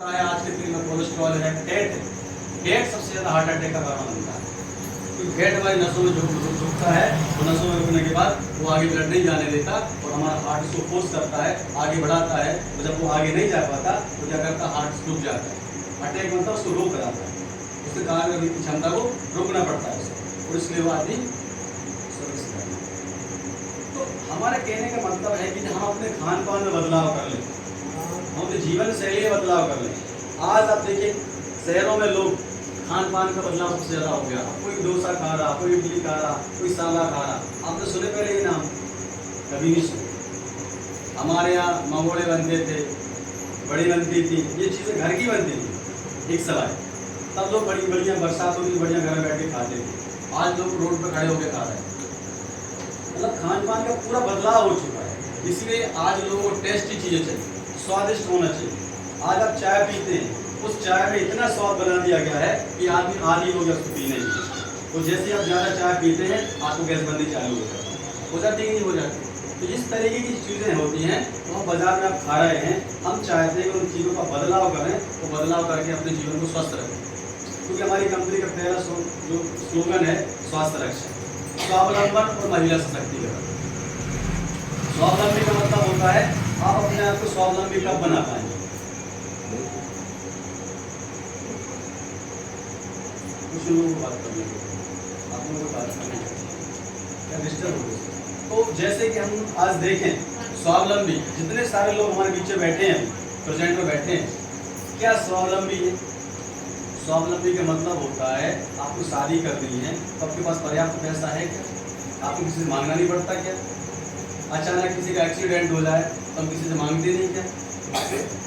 आज के दिन में कोलेस्ट्रॉल है, फैट है। फैट सबसे ज़्यादा हार्ट अटैक का कारण बनता है, क्योंकि फैट हमारी नसों में रुकता है, वो नसों में रुकने के बाद वो आगे ब्लड नहीं जाने देता और हमारा हार्ट उसको फोर्स करता है, आगे बढ़ाता है। तो जब वो आगे नहीं जा पाता तो क्या करता है, हार्ट रुक जाता है, अटैक बनता है, उसको रोक कराता है, उसके कार्य करने की क्षमता को रोकना पड़ता है उसको, और इसलिए वो आदमी सर्विस करता है। तो हमारे कहने का मतलब है कि हम अपने खान पान में बदलाव कर लें, हम अपने जीवन शैली में बदलाव कर लें। आज आप देखिए शहरों में लोग खान पान का बदलाव सबसे ज़्यादा हो गया। कोई डोसा खा रहा, कोई इडली खा रहा, कोई सांभर खा रहा। आपने सुने पहले ये नाम? कभी नहीं सुने। हमारे यहाँ मंगोड़े बनते थे, बड़ी बनती थी, ये चीज़ें घर की बनती थी, एक सवाल। तब लोग बड़ी बढ़िया बरसात होती, बढ़िया घर में बैठ के खाते थे। आज लोग रोड पर खड़े होकर खा रहे हैं। मतलब खान पान का पूरा बदलाव हो चुका है, इसलिए आज लोगों को टेस्टी चीज़ें चाहिए, स्वादिष्ट होना चाहिए। आज आप चाय पीते हैं, उस चाय में इतना स्वाद बना दिया गया है कि आदमी आदी हो गया उसको पीने की। तो जैसे आप ज़्यादा चाय पीते हैं आपको गैस बननी चालू हो जाती है, नहीं हो जाती। तो इस तरीके की चीज़ें होती हैं तो हम बाजार में आप खा रहे हैं। हम चाहते हैं कि उन चीज़ों का बदलाव करें, तो बदलाव करके अपने जीवन को स्वस्थ रखें, क्योंकि हमारी कंपनी का पहला जो स्लोगन है स्वास्थ्य रक्षा, स्वावलंबन और महिला सशक्तिकरण। स्वावलंबी का मतलब होता है आप अपने आप को स्वावलंबी कब बना पाएंगे। कुछ लोगों को बात करने आप लोगों को बात करने क्या डिस्टर्ब हो गए। तो जैसे कि हम आज देखें स्वावलंबी, जितने सारे लोग हमारे पीछे बैठे हैं, प्रेजेंट में बैठे हैं, क्या स्वावलंबी है? स्वावलंबी का मतलब होता है आपको शादी करनी है तो आपके पास पर्याप्त पैसा है क्या? आपको किसी से मांगना नहीं पड़ता क्या? अचानक किसी का एक्सीडेंट हो जाए तो हम किसी से मांगते नहीं क्या?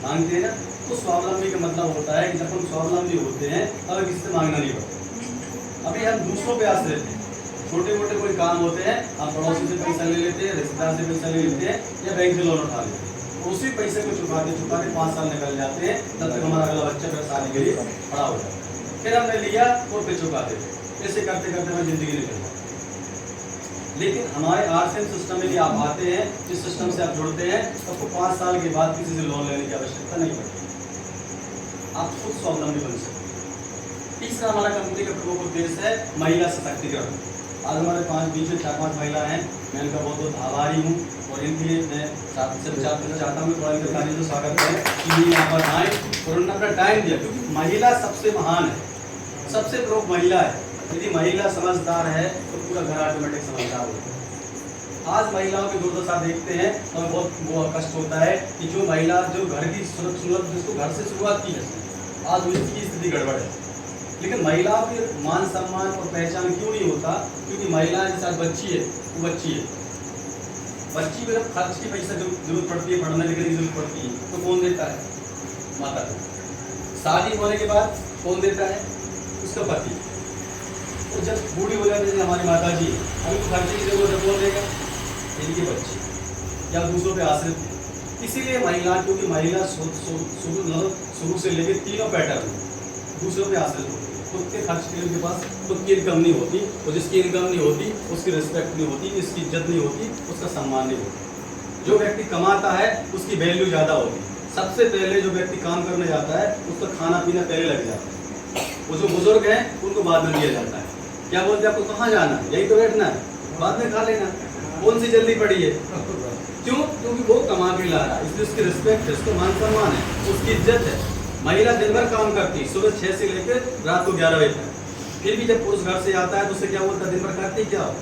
मांगते हैं ना। तो स्वावलंबी का मतलब होता है कि जब हम स्वावलंबी होते हैं तब किसी से मांगना नहीं पड़ता। अभी हम दूसरों पे आश्रित हैं, छोटे मोटे कोई काम होते हैं, हम पड़ोसी से पैसा ले लेते हैं, रिश्तेदार से पैसा ले लेते हैं, या बैंक से लोन उठा लेते हैं। उसी पैसे को चुकाते चुकाते 5 साल निकल जाते हैं, तब तक हमारा अगला बच्चा फिर शादी के लिए खड़ा हो जाता है। फिर हमने लिया और फिर चुकाते थे, ऐसे करते करते हमारी जिंदगी निकल जाती है। लेकिन हमारे आरसीएम सिस्टम में आप आते हैं, जिस सिस्टम से आप जुड़ते हैं, आपको 5 साल के बाद किसी से लोन लेने की आवश्यकता नहीं पड़ती, आप खुद स्वावलंबी बन सकते हैं। तीसरा हमारा कंपनी का प्रमुख उद्देश्य है महिला सशक्तिकरण। आज हमारे बीच में 4-5 महिला हैं, मैं इनका बहुत बहुत आभारी हूँ और इनके लिए मैं चाहता हूँ थोड़ा इनका तारीफ से स्वागत करें कि यहाँ पर आए और उन्होंने अपना टाइम दिया, क्योंकि महिला सबसे महान है, सबसे प्रमुख महिला है। यदि महिला समझदार है तो पूरा घर ऑटोमेटिक समझदार होता है। आज महिलाओं की दुर्दशा देखते हैं तो हमें बहुत वो कष्ट होता है कि जो महिला जो घर की जिसको घर से शुरुआत की है, आज उसकी स्थिति गड़बड़ है। लेकिन महिलाओं के मान सम्मान और पहचान क्यों नहीं होता? क्योंकि महिला के साथ बच्ची है, वो बच्ची है, बच्ची को जब खर्च की पैसा जरूरत पड़ती है, पढ़ने लिखने की जरूरत पड़ती है, तो कौन देता है? माता पिता। शादी होने के बाद कौन देता है? उसका पति। तो जब बूढ़ी हो जाती है हमारी माता जी, अभी तो खर्चे की जरूरत है, कौन देगा? इनके बच्चे या दूसरों पे आश्रित है। इसीलिए महिला, क्योंकि महिला शुरू से लेकर तीनों पैटर्न दूसरों पे आश्रित होती है। खुद के खर्च के लिए उनके पास खुद की इनकम नहीं होती, और जिसकी इनकम नहीं होती उसकी रिस्पेक्ट नहीं होती, इसकी इज्जत नहीं होती, उसका सम्मान नहीं होता। जो व्यक्ति कमाता है उसकी वैल्यू ज़्यादा होती है। सबसे पहले जो व्यक्ति काम करने जाता है उसका खाना पीना पहले लग जाता है। वो जो बुजुर्ग हैं उनको बाद में दिया जाता है। क्या बोलते हैं, आपको कहाँ जाना है? यही तो बैठना है, बाद में खा लेना। कौन सी जल्दी पड़ी है? क्यों? क्योंकि वो कमा के ला रहा है, इसलिए उसकी रिस्पेक्ट है, उसका मान सम्मान है, उसकी इज्जत है। महिला दिन भर काम करती है, सुबह 6 से लेकर रात को 11 बजे तक। फिर भी जब पुरुष घर से आता है तो उससे क्या बोलता है, दिन भर करती क्या हो?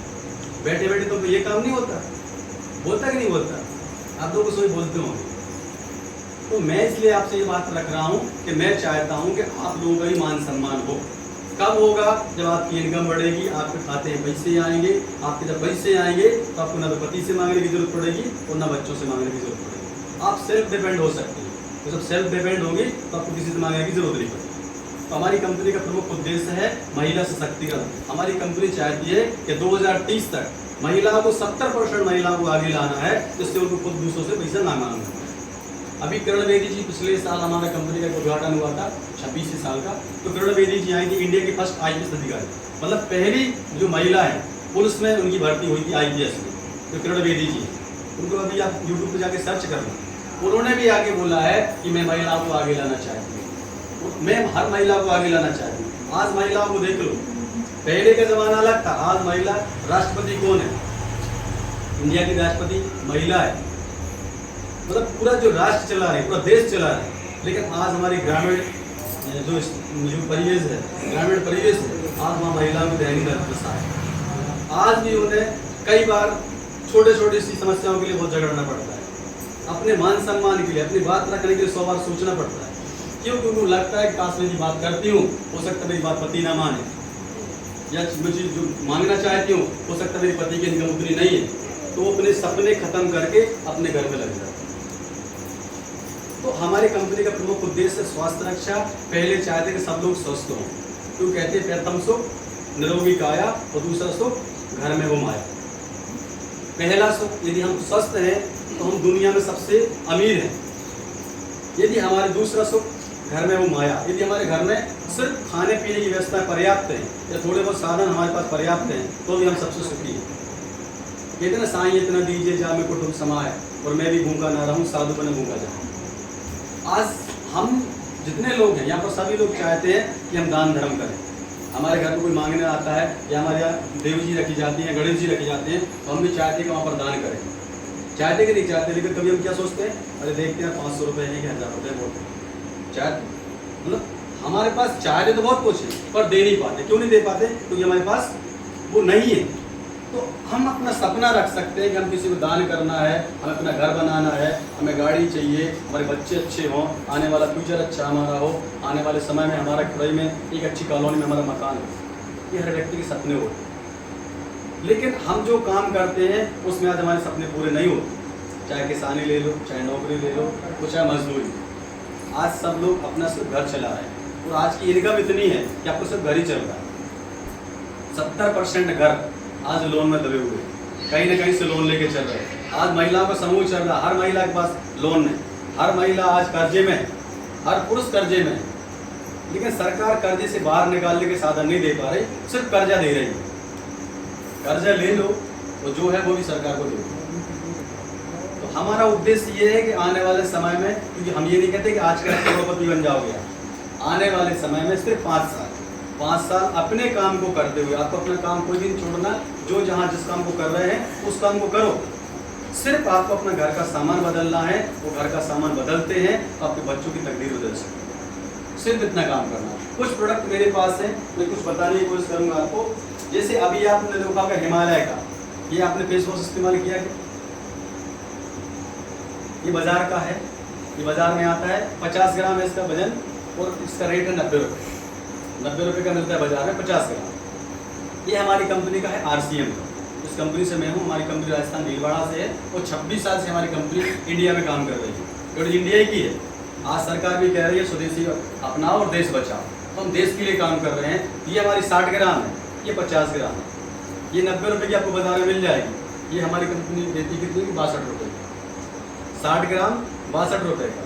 बैठे बैठे तो ये काम नहीं होता, बोलता कि नहीं बोलता? आप लोग उसको बोलते होंगे। तो मैं इसलिए आपसे ये बात रख रहा हूँ कि मैं चाहता हूँ कि आप लोगों का ही मान सम्मान हो। कब होगा? जब आपकी इनकम बढ़ेगी, आपके खाते में पैसे आएंगे। आपके जब पैसे आएंगे तो आपको ना तो पति से मांगने की जरूरत पड़ेगी और ना बच्चों से मांगने की जरूरत पड़ेगी। आप सेल्फ डिपेंड हो सकते हैं। तो जब सेल्फ डिपेंड होगी तो आपको किसी से मांगने की जरूरत नहीं पड़ेगी। तो हमारी कंपनी का प्रमुख उद्देश्य है महिला सशक्तिकरण। हमारी कंपनी चाहती है कि 2030 तक महिलाओं को 70% महिलाओं को आगे लाना है, जिससे उनको खुद दूसरों से पैसा ना मांगना पड़े। अभी किरण बेदी जी, पिछले साल हमारे कंपनी का उद्घाटन हुआ था 26 साल का, तो किरण बेदी जी आई थी, इंडिया की फर्स्ट IPS अधिकारी, मतलब पहली जो महिला है पुलिस में उनकी भर्ती हुई थी IPS में, तो किरण बेदी जी। उनको अभी आप YouTube पे जाके सर्च करना। उन्होंने भी आगे बोला है कि मैं महिलाओं को आगे लाना चाहती हूँ। मैं हर महिला को आगे लाना चाहती हूँ। आज महिलाओं को देख लो, पहले का जमाना अलग था, आज महिला राष्ट्रपति कौन है? इंडिया की राष्ट्रपति महिला है, मतलब पूरा जो राष्ट्र चला रहे, पूरा देश चला रहे। लेकिन आज हमारी ग्रामीण जो परिवेश है, ग्रामीण परिवेश है, आज वहाँ महिलाओं की दैनिक दशा है। आज भी उन्हें कई बार छोटे छोटी सी समस्याओं के लिए बहुत झगड़ना पड़ता है, अपने मान सम्मान के लिए, अपनी बात रखने के लिए 100 बार सोचना पड़ता है। क्यों? क्योंकि उनको लगता है कि काश मैं बात करती हूँ, हो सकता है मेरी बात पति ना माने, या मुझे जो मांगना चाहती हूँ हो सकता है मेरी पति की इनकम उतनी नहीं है, तो वो अपने सपने खत्म करके अपने घर में लग जाते हैं। तो हमारी कंपनी का प्रमुख उद्देश्य स्वास्थ्य रक्षा। पहले चाहते कि सब लोग स्वस्थ हों, क्यों कहते हैं प्रथम सुख निरोगी काया और दूसरा सुख घर में वो माया। पहला सुख, यदि हम स्वस्थ हैं तो हम दुनिया में सबसे अमीर हैं। यदि हमारे दूसरा सुख घर में वो माया, यदि हमारे घर में सिर्फ खाने पीने की व्यवस्था पर्याप्त है या थोड़े बहुत साधन हमारे पास पर्याप्त हैं तो भी हम सबसे सुखी हैं। कहते ना साईं इतना दीजिए जा में कुटुंब समाए और मैं भी भूखा ना रहूं साधु बने भूखा जाऊं। आज हम जितने लोग हैं यहाँ पर सभी लोग चाहते हैं कि हम दान धर्म करें। हमारे घर में कोई मांगने आता है या हमारे यहाँ देव जी रखी जाती हैं, गणेश जी रखी जाते हैं, तो हम भी चाहते हैं कि वहाँ पर दान करें। चाहते कि नहीं चाहते, लेकिन कभी हम क्या सोचते हैं, अरे देखते हैं 500 रुपये है कि 1000 रुपये बोलते हैं। चाहते मतलब हमारे पास चाहते तो बहुत कुछ है पर दे नहीं पाते। क्यों नहीं दे पाते? क्योंकि हमारे पास वो नहीं है। तो हम अपना सपना रख सकते हैं कि हम किसी को दान करना है, हमें अपना घर बनाना है, हमें गाड़ी चाहिए, हमारे बच्चे अच्छे हों, आने वाला फ्यूचर अच्छा हमारा हो, आने वाले समय में हमारा खुदाई में एक अच्छी कॉलोनी में हमारा मकान हो। ये हर व्यक्ति के सपने होते हैं, लेकिन हम जो काम करते हैं उसमें आज हमारे सपने पूरे नहीं होते। चाहे किसानी ले लो, चाहे नौकरी ले लो, तो चाहे मजदूरी। आज सब लोग अपना सिर्फ घर चला रहे हैं और आज की इनकम इतनी है कि आपको सिर्फ घर ही चल रहा है। 70% घर आज लोन में दबे हुए, कहीं ना कहीं से लोन लेके चल रहे हैं। आज महिलाओं का समूह चल रहा है, हर महिला के पास लोन है, हर महिला आज कर्जे में है, हर पुरुष कर्जे में है। लेकिन सरकार कर्जे से बाहर निकालने के साधन नहीं दे पा रही, सिर्फ कर्जा दे रही है। कर्जा ले लो तो जो है वो भी सरकार को दे। तो हमारा उद्देश्य ये है कि आने वाले समय में, क्योंकि हम ये नहीं कहते कि आज का करोड़पति बन जाओगे, आने वाले समय में सिर्फ 5 साल अपने काम को करते हुए, आपको अपना काम कोई दिन छोड़ना, जो जहाँ जिस काम को कर रहे हैं उस काम को करो। सिर्फ आपको अपना घर का सामान बदलना है, वो घर का सामान बदलते हैं तो आपके बच्चों की तकदीर बदल सकती है। सिर्फ इतना काम करना। कुछ प्रोडक्ट मेरे पास है, मैं कुछ बताने की कोशिश करूँगा आपको। जैसे अभी आपने देखा होगा हिमालय का, ये आपने फेस वॉश इस्तेमाल किया क्या? ये बाजार का है, ये बाजार में आता है, 50 ग्राम है इसका वजन और इसका रेट है 90 रुपये। 90 रुपये का मिलता है बाजार में 50 ग्राम। ये हमारी कंपनी का है RCM का। इस कंपनी से मैं हूँ, हमारी कंपनी राजस्थान भीलवाड़ा से है और 26 साल से हमारी कंपनी इंडिया में काम कर रही है, क्योंकि इंडिया ही की है। आज सरकार भी कह रही है स्वदेशी अपनाओ और देश बचाओ, तो हम देश के लिए काम कर रहे हैं। ये हमारी 60 ग्राम है, ये 50 ग्राम है। ये 90 रुपये की आपको बाजार में मिल जाएगी। ये हमारी कंपनी देती कितनी की? 62 रुपये। 60 ग्राम 62 रुपये का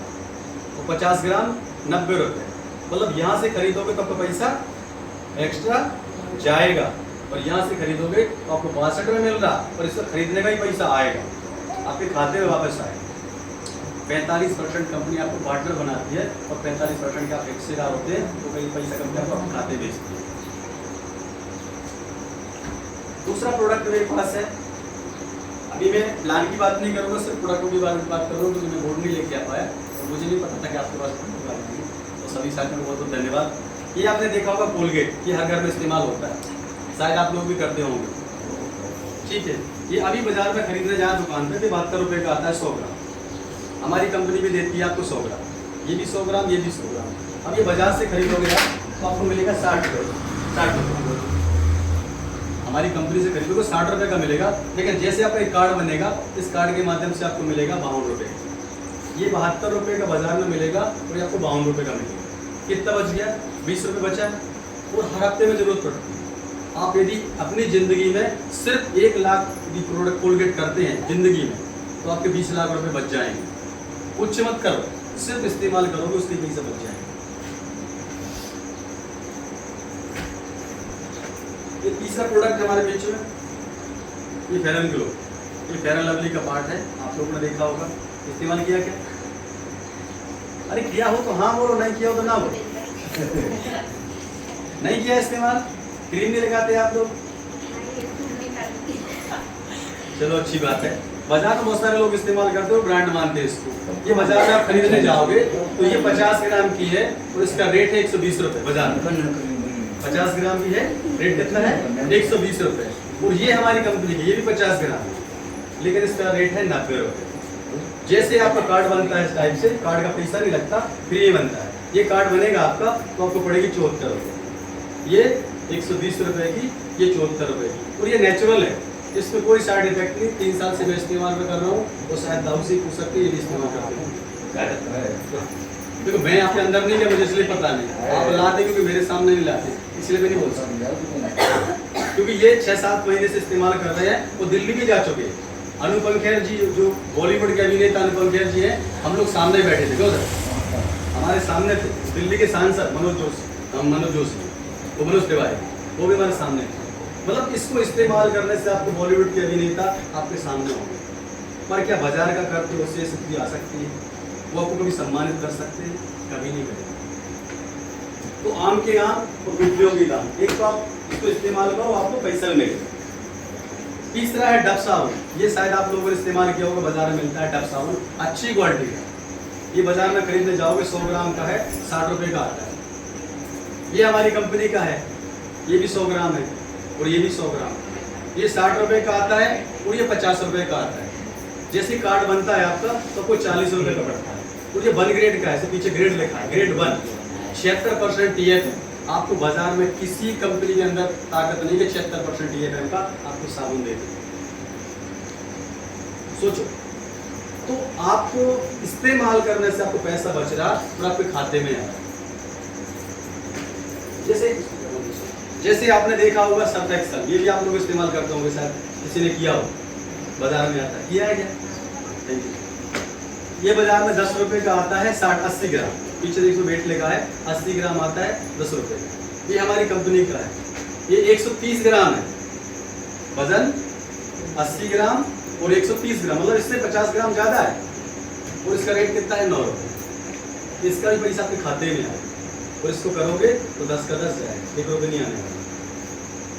और 50 ग्राम 90 रुपये। मतलब यहाँ से खरीदोगे तो आपका पैसा एक्स्ट्रा जाएगा और यहाँ से खरीदोगे तो आपको 62 में मिल रहा और इसका खरीदने का ही पैसा आएगा, आपके खाते में वापस आएगा। 45% कंपनी आपको पार्टनर बनाती है और 45% के आप हिस्सेदार होते हैं, तो कई पैसा कंपनी आपको अपने खाते भेजती है। दूसरा प्रोडक्ट मेरे पास है, अभी मैं प्लान की बात नहीं करूँगा, सिर्फ प्रोडक्ट की बात करूँगा, क्योंकि मैं बोर्ड नहीं लेके आ पाया और मुझे नहीं पता था कि आपके पास प्रोडक्ट है। तो सभी साथियों को बहुत बहुत धन्यवाद। ये आपने देखा होगा कोलगेट, ये हर घर में इस्तेमाल होता है, शायद आप लोग भी करते होंगे। ठीक है, ये अभी बाजार में खरीदने जाए दुकान पे 72 रुपये का आता है 100 ग्राम। हमारी कंपनी भी देती है आपको 100 ग्राम, ये भी 100 ग्राम, ये भी 100 ग्राम। अब ये बाजार से खरीदोगे आप तो आपको मिलेगा 60 रुपये। हमारी कंपनी से खरीदोगे 60 रुपये का मिलेगा, लेकिन जैसे आपका एक कार्ड बनेगा, इस कार्ड के माध्यम से आपको मिलेगा 52 रुपये। ये 72 रुपये का बाजार में मिलेगा और आपको 52 रुपये का मिलेगा। कितना बच गया? 20 रुपये बचा। और हर हफ्ते में जरूरत पड़ती है। आप यदि अपनी ज़िंदगी में सिर्फ 1 लाख यदि प्रोडक्ट कोलगेट करते हैं ज़िंदगी में, तो आपके 20 लाख रुपए बच जाएंगे। कुछ मत करो, सिर्फ इस्तेमाल करोगे उसके पैसे बच जाएंगे। ये तीसरा प्रोडक्ट हमारे बीच में, ये फेयर एंड ग्लो, ये फेयर एंड लवली का पार्ट है, आप लोगों ने देखा होगा। इस्तेमाल किया क्या? अरे किया हो तो हाँ बोलो, नहीं किया हो तो ना बोलो। नहीं किया इस्तेमाल? क्रीम नहीं लगाते आप लोग? चलो अच्छी बात है। बाजार में बहुत सारे लोग इस्तेमाल करते हो, ब्रांड मानते हैं इसको। ये बाजार में आप खरीदने जाओगे तो ये 50 ग्राम की है और इसका रेट है 120 रुपए बाजार में। 50 ग्राम की है, रेट कितना है? 120 रुपए। और ये हमारी कंपनी की, ये भी 50 ग्राम है, लेकिन इसका रेट है 90 रुपए। जैसे आपका कार्ड बनता है इस टाइप से, कार्ड का पैसा नहीं लगता, फ्री बनता है। ये कार्ड बनेगा आपका तो आपको पड़ेगी 74 रुपए। ये 120 रुपए की, ये 74 रुपए की। और ये नेचुरल है, इसमें कोई साइड इफेक्ट नहीं। 3 साल से मैं इस्तेमाल में कर रहा हूँ और शायद दाऊ से पूछ सकते, ये भी इस्तेमाल करते हैं। देखो मैं आपके अंदर नहीं गया, मुझे इसलिए पता नहीं। आप लाते क्योंकि मेरे सामने नहीं लाते, इसलिए मैं नहीं बोल सकता। क्योंकि ये 6-7 महीने से इस्तेमाल कर रहे हैं, वो दिल्ली भी जा चुके हैं। अनुपम खेर जी जो बॉलीवुड के अभिनेता अनुपम खेर जी हैं, हम लोग सामने बैठे थे, क्यों सर? हमारे सामने थे। दिल्ली के सांसद मनोज जोशी, वो मनोज तिवारी, वो भी हमारे सामने थे। मतलब इसको इस्तेमाल करने से आपको बॉलीवुड के अभिनेता आपके सामने होंगे। पर क्या बाजार का करते उससे शक्ति आ सकती है? वो आपको कभी सम्मानित कर सकते हैं? कभी नहीं करेंगे। तो आम के आम और उपयोगी दाम, एक तो आप इसको इस्तेमाल करो, आपको पैसा मिलेगा। तीसरा है डब साबुन। ये शायद आप लोगों ने इस्तेमाल किया होगा, बाजार में मिलता है डब साबुन, अच्छी क्वालिटी का। ये बाजार में खरीदने जाओगे 100 ग्राम का है, 60 रुपए का आता है। ये हमारी कंपनी का है, ये भी 100 ग्राम है और ये भी 100 ग्राम। ये 60 रुपए का आता है और ये 50 रुपए का आता है। जैसे कार्ड बनता है आपका तो आपको 40 रुपए का पड़ता है। और ये 1 ग्रेड का है, पीछे ग्रेड लिखा है, ग्रेड 1, 76% TF है। आपको बाजार में किसी कंपनी के अंदर ताकत नहीं कि 76% TF का आपको साबुन दे दे। सोचो, तो आपको इस्तेमाल करने से आपको पैसा बच रहा और आपके खाते में आ रहा। जैसे आपने देखा होगा सर्फ एक्सेल, ये भी आप लोग इस्तेमाल करते होंगे, शायद किसी ने किया हो, बाजार में आता है, किया है क्या? Thank you. ये बाजार में 10 रुपए का आता है, 60-80 ग्राम, पीछे देखो वेट लिखा है, 80 ग्राम आता है 10 रुपए का। ये हमारी कंपनी का है। ये 130 ग्राम है, वजन 80 ग्राम और 130 ग्राम, मतलब इससे 50 ग्राम ज्यादा है। और इसका रेट कितना है? 9 रुपए। इसका भी पैसा आपके खाते में आए और इसको करोगे तो 10 का 10 जाएगा, 1 रुपये नहीं आने वाला।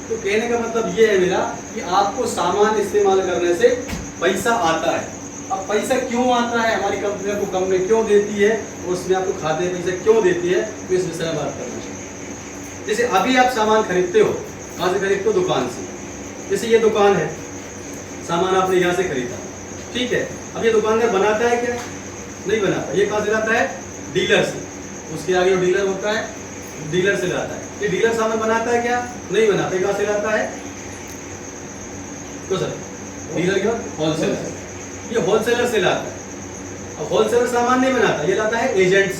तो कहने का मतलब ये है मेरा कि आपको सामान इस्तेमाल करने से पैसा आता है। अब पैसा क्यों आता है, हमारी कंपनी को कम में क्यों देती है और उसमें आपको खाते पैसा क्यों देती है, तो इस विषय में बात करना चाहिए। जैसे अभी आप सामान खरीदते हो, कहाँ से खरीदते हो? दुकान से। जैसे ये दुकान है, सामान आपने यहाँ से खरीदा, ठीक है। अब ये दुकानदार बनाता है क्या? नहीं बनाता। ये कहाँ से लाता है? डीलर से। उसके आगे जो डीलर होता है, डीलर से लाता है। ये डीलर सामान बनाता है क्या? नहीं बनाता। कहाँ से लाता है? तो सर डीलर क्या? होलसेलर। ये होलसेलर से लाता है। अब होलसेलर सामान नहीं बनाता, ये लाता है एजेंट्स,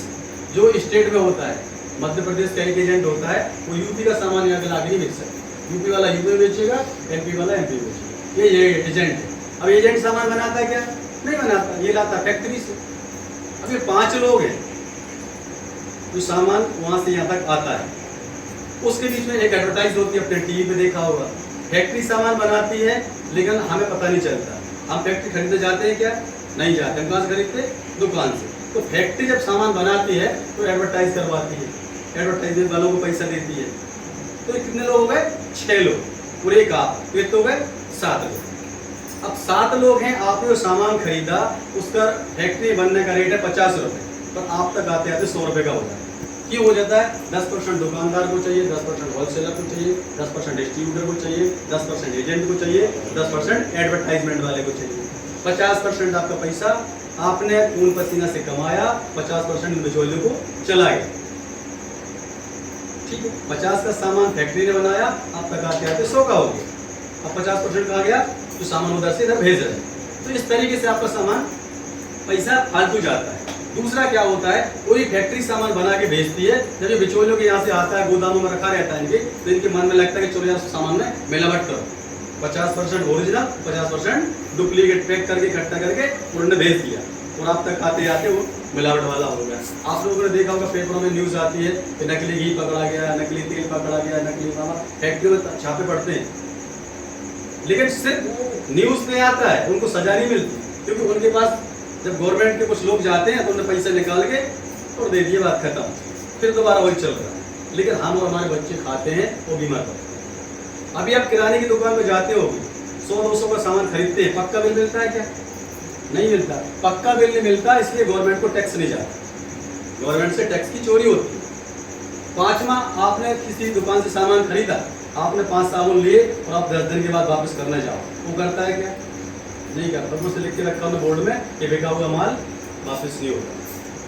जो स्टेट में होता है। मध्य प्रदेश का एक एजेंट होता है, वो यूपी का सामान यहाँ के लाके नहीं बेच सकता। यूपी वाला यूपी में बेचेगा, एमपी वाला एमपी में बेचेगा। ये एजेंट है। अब एजेंट सामान बनाता है क्या? नहीं बनाता, ये लाता फैक्ट्री से। अब ये 5 लोग हैं जो सामान वहां से यहाँ तक आता है। उसके बीच में एक एडवर्टाइज होती है, अपने टीवी पे देखा होगा। फैक्ट्री सामान बनाती है लेकिन हमें पता नहीं चलता। हम फैक्ट्री खरीदने जाते हैं क्या? नहीं जाते। हम कहाँ से खरीदते? दुकान से। तो फैक्ट्री जब सामान बनाती है तो एडवर्टाइज करवाती है, एडवर्टाइजमेंट वालों को पैसा देती है। तो ये कितने लोग हो गए? 6 लोग और एक आप, तो ये तो गए 7 लोग। अब 7 लोग हैं, आपने जो सामान खरीदा उसका फैक्ट्री बनने का रेट है 50 रुपए, पर आप तक आते आते 100 रुपए का हो जाता है। क्यों हो जाता है? 10% दुकानदार को चाहिए, 10% होलसेलर को चाहिए, 10% डिस्ट्रीब्यूटर को चाहिए, 10% एजेंट को चाहिए, 10% एडवर्टाइजमेंट वाले को चाहिए। 50% आपका पैसा आपने खून पसीना से कमाया, 50% इन बिचौलियों को चला गया। ठीक है, 50 का सामान फैक्ट्री ने बनाया, आप तक आते आते 100 का हो गया। अब 50% कहाँ गया? तो सामान उधर से इधर भेज रहे हैं। तो इस तरीके से आपका सामान पैसा फालतू जाता है। दूसरा क्या होता है, कोई फैक्ट्री सामान बना के भेजती है, जब ये बिचौलियों के यहाँ से आता है, गोदामों में रखा रहता है इनके, तो इनके मन में लगता है कि चलो यार सामान में मिलावट करो। 50% ओरिजिनल, 50% डुप्लीकेट पैक करके इकट्ठा करके उन्होंने भेज दिया और आप तक आते आते वो मिलावट वाला हो गया। आप लोगों ने देखा होगा पेपरों में न्यूज़ आती है कि नकली घी पकड़ा गया, नकली तेल पकड़ा गया, नकली सामान, फैक्ट्री में छापे पड़ते हैं, लेकिन सिर्फ न्यूज़ में आता है, उनको सजा नहीं मिलती। क्योंकि उनके पास जब गवर्नमेंट के कुछ लोग जाते हैं तो उन्हें पैसे निकाल के और दे दिए, बात खत्म। फिर दोबारा वही चल रहा है, लेकिन हम और हमारे बच्चे खाते हैं, वो बीमार पड़ते हैं। अभी आप किराने की दुकान में जाते हो, 100-200 का सामान खरीदते हैं, पक्का बिल मिलता है क्या? नहीं मिलता। पक्का बिल नहीं मिलता, इसलिए गवर्नमेंट को टैक्स नहीं जाता, गवर्नमेंट से टैक्स की चोरी होती है। पांचवा, आपने किसी दुकान से सामान खरीदा, आपने 5 साबुन लिए और आप 10 दिन के बाद वापस करने जाओ, वो करता है क्या? नहीं करता। मुझसे लिख के रखा हमने बोर्ड में कि बिका हुआ माल वापस नहीं होगा।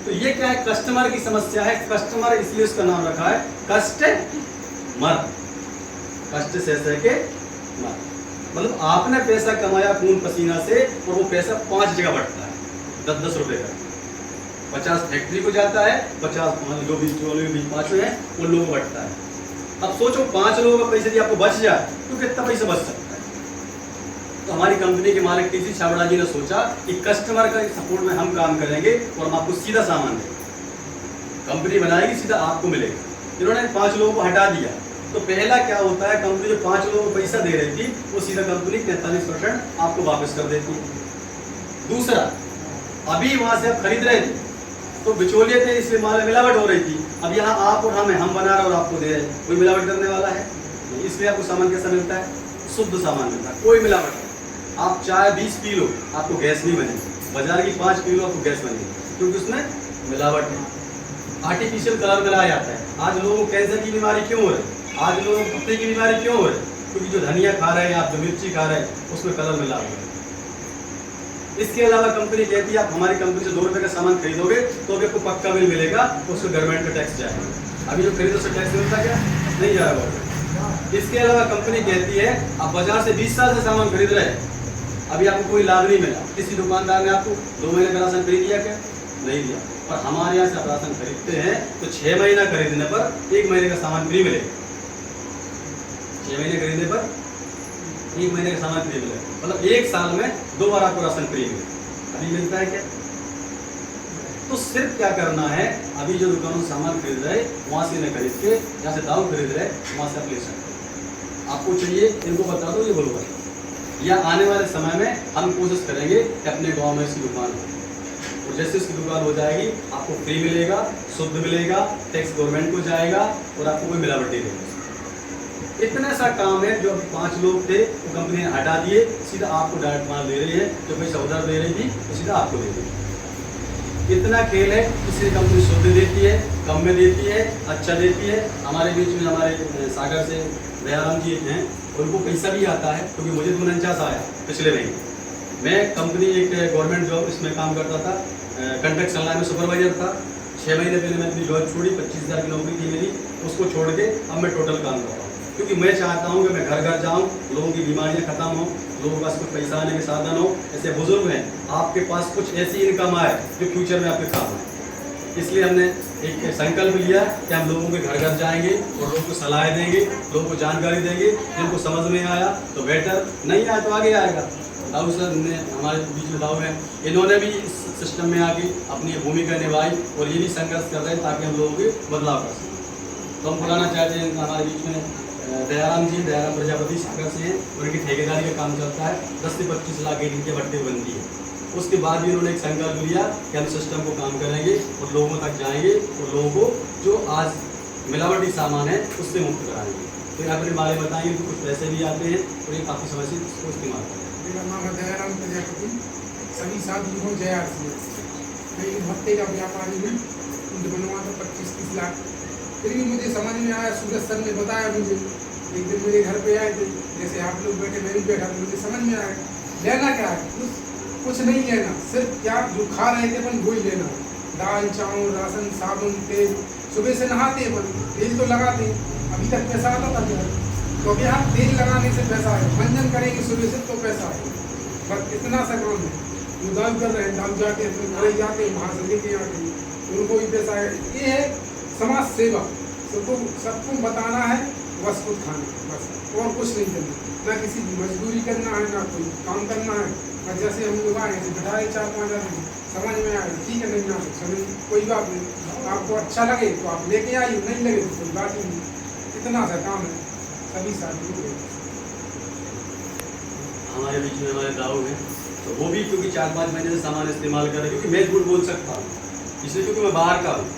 तो ये क्या है? कस्टमर की समस्या है। कस्टमर, इसलिए उसका नाम रखा है कस्टमर, कष्ट से के मर। मतलब आपने पैसा कमाया खून पसीना से, और वो पैसा 5 जगह बढ़ता है, 10-10 रुपए का। 50 फैक्ट्री को जाता है, 50 जो भी 5 हैं उन लोगों को बढ़ता है। अब सोचो 5 लोगों का पैसे यदि आपको बच जाए तो कितना पैसा बच सकता है? तो हमारी कंपनी के मालिक टीसी छाबड़ा जी ने सोचा कि कस्टमर का सपोर्ट में हम काम करेंगे और हम आपको सीधा सामान देंगे, कंपनी बनाएगी, सीधा आपको मिलेगा। इन्होंने 5 लोगों को हटा दिया। तो पहला क्या होता है, कंपनी जो 5 लोगों को पैसा दे रही थी, वो सीधा कंपनी 43% आपको वापस कर देती है। दूसरा, अभी वहां से आप खरीद रहे थे तो बिचौलिए थे, इसलिए माल मिलावट हो रही थी। अब यहाँ आप और हम बना रहे और आपको दे रहे हैं, कोई मिलावट करने वाला है? इसलिए आपको सामान कैसा मिलता है? शुद्ध सामान मिलता है, कोई मिलावट नहीं। आप चाहे 20 पी लो, आपको गैस नहीं बनेगी। बाजार की 5 पी लो, आपको गैस बनेगी, क्योंकि उसमें मिलावट है, आर्टिफिशियल कलर मिलाया जाता है। आज लोगों को कैंसर की बीमारी क्यों हो रही है? आज लोगों को पत्ते की बीमारी क्यों हो रही है? क्योंकि जो धनिया खा रहे हैं आप, जो मिर्ची खा रहे हैं, उसमें कलर मिला हुआ है। इसके अलावा कंपनी कहती है आप हमारी कंपनी से 2 रुपए का सामान खरीदोगे तो भी आपको पक्का बिल मिलेगा, उसको गवर्नमेंट का टैक्स जाएगा। अभी जो खरीदो उसका टैक्स मिलता क्या? नहीं जा रहा। इसके अलावा कंपनी कहती है आप बाजार से 20 साल से सामान खरीद रहे हैं, अभी आपको कोई लाभ नहीं मिला। किसी दुकानदार ने आपको 2 महीने का राशन खरीद दिया क्या? नहीं दिया। और हमारे यहाँ से आप राशन खरीदते हैं तो 6 महीना खरीदने पर 1 महीने का सामान फ्री मिलेगा। 6 महीने खरीदने पर 1 महीने का सामान फ्री मिलेगा, मतलब 1 साल में 2 बार आपको राशन फ्री मिलेगा। अभी मिलता है क्या? तो सिर्फ क्या करना है, अभी जो दुकानों से सामान खरीद रहे वहां से न खरीद के, जहाँ से दाव खरीद रहे वहां से आप ले सकते हैं। आपको चाहिए, इनको बता दो, ये बोलूँगा। या आने वाले समय में हम कोशिश करेंगे कि अपने गांव में इसकी दुकान हो, और जैसे इसकी दुकान हो जाएगी आपको फ्री मिलेगा, शुद्ध मिलेगा, टैक्स गवर्नमेंट को जाएगा और आपको कोई मिलावट नहीं देगा। इतना सा काम है। जो अभी 5 लोग थे वो कंपनी ने हटा दिए, सीधा आपको डायरेक्ट माल दे रही है। जो पैसा उधर दे रही थी तो सीधा आपको दे रही है। इतना खेल है, इसलिए कंपनी शुद्ध देती है, कम में देती है, अच्छा देती है। हमारे बीच में हमारे सागर से दयाराम जी हैं, उनको पैसा भी आता है, क्योंकि मुझे 49 आया पिछले महीने। मैं कंपनी एक गवर्नमेंट जॉब इसमें काम करता था, कंस्ट्रक्शन लाइन में सुपरवाइजर था। 6 महीने पहले मैं अपनी जॉब छोड़ी, 25,000 की नौकरी थी मेरी, उसको छोड़ के अब मैं टोटल काम कर रहा हूँ, क्योंकि मैं चाहता हूँ कि मैं घर घर जाऊँ, लोगों की बीमारियाँ खत्म हो, लोगों के पास कुछ पैसा आने के साधन हो। ऐसे बुजुर्ग हैं, आपके पास कुछ ऐसी इनकम आए जो फ्यूचर में आपके काम आए। इसलिए हमने एक संकल्प लिया कि हम लोगों के घर घर जाएंगे और लोगों को सलाह देंगे, लोगों को जानकारी देंगे। जिनको समझ में आया तो बेटर, नहीं आया तो आगे आएगा। दाऊ सर ने हमारे बीच में दाऊ हैं, इन्होंने भी इस सिस्टम में आके अपनी भूमिका निभाई और ये भी संघर्ष कर रहे हैं ताकि हम लोगों के बदलाव कर सकें। तो हम बुलाना चाहते हैं हमारे बीच में दयाराम जी, दयाराम प्रजापति सागर से हैं, उनकी ठेकेदारी का काम चलता है। 10 से 25 लाख इनके भट्टे बनती है। उसके बाद भी उन्होंने एक संकल्प लिया कि हम सिस्टम को काम करेंगे और लोगों तक जाएंगे और लोगों को जो आज मिलावटी सामान है उससे मुक्त कराएंगे। तो यहाँ पर माले बताएंगे कि कुछ पैसे भी आते हैं और ये काफ़ी समय से इसको इस्तेमाल करते हैं। मेरा नाम है दयाराम प्रजापति, सभी साथी हो जय आरसी। मैं इन भट्टे का व्यापारी हूँ, बनवा था 25-30 लाख। फिर भी मुझे समझ में आया, सूरज सर ने बताया मुझे, एक दिन मेरे घर पे आए थे, जैसे आप लोग बैठे मैं भी बैठा, तो मुझे समझ में आया लेना क्या है, कुछ नहीं लेना, सिर्फ क्या जो खा रहे थे अपन वही लेना। दाल चावल राशन साबुन तेल, सुबह से नहाते अपन तेल तो लगाते, अभी तक पैसा आता था क्या? तो अभी आप तेल लगाने से पैसा है, मंजन करेंगे सुबह से तो पैसा है। बस इतना सा काम है। जो दाल कर रहे हैं, दाल जाते हैं फिर घर जाते हैं, वहाँ से लेके आते हैं, उनको भी पैसा है। ये है समाज सेवा, सबको बताना है, बस खुद खाना, बस और कुछ नहीं करना, ना किसी की मजदूरी करना है, ना कोई काम करना है। और जैसे हम लोग आए हैं बिठाए 4-5 आदमी, समझ में आए ठीक है, नहीं ना समझ कोई बात नहीं, आपको अच्छा लगे तो आप लेके आइए, नहीं लगे तो कोई बात ही नहीं। इतना सा काम है, सभी साथी हमारे बीच में हमारे दाऊ हैं, तो वो भी क्योंकि 4-5 महीने से सामान इस्तेमाल कर रहे हैं, क्योंकि मैं झूठ बोल सकता हूँ इसलिए क्योंकि मैं बाहर का हूँ।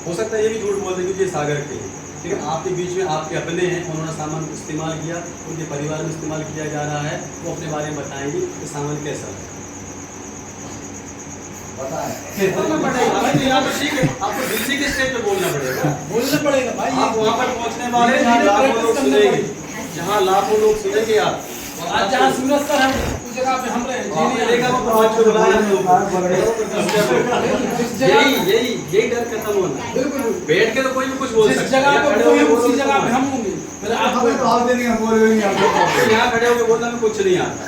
हो सकता है ये भी झूठ बोलते क्योंकि ये सागर के हैं, लेकिन आपके बीच में आपके अपने हैं, उन्होंने सामान को इस्तेमाल किया, उनके परिवार में इस्तेमाल किया जा रहा है, वो अपने बारे में बताएंगे कि सामान कैसा है। यहाँ तो ठीक है, आपको दिल्ली के स्टेज पे बोलना पड़ेगा भाई। आप वहाँ पर पहुँचने वाले हैं, जहाँ लाखों लोग सुनेंगे, जहाँ लाखों लोग सुनेंगे आप। आज जहाँ सूरज सर हम उस जगह पे हम रहे यही डर खत्म होना। बिल्कुल बैठ के तो कोई भी कुछ बोल सकता है, जगह पे कोई उसी जगह पे हम होंगे। यहाँ खड़े होकर बोलना में कुछ नहीं आता,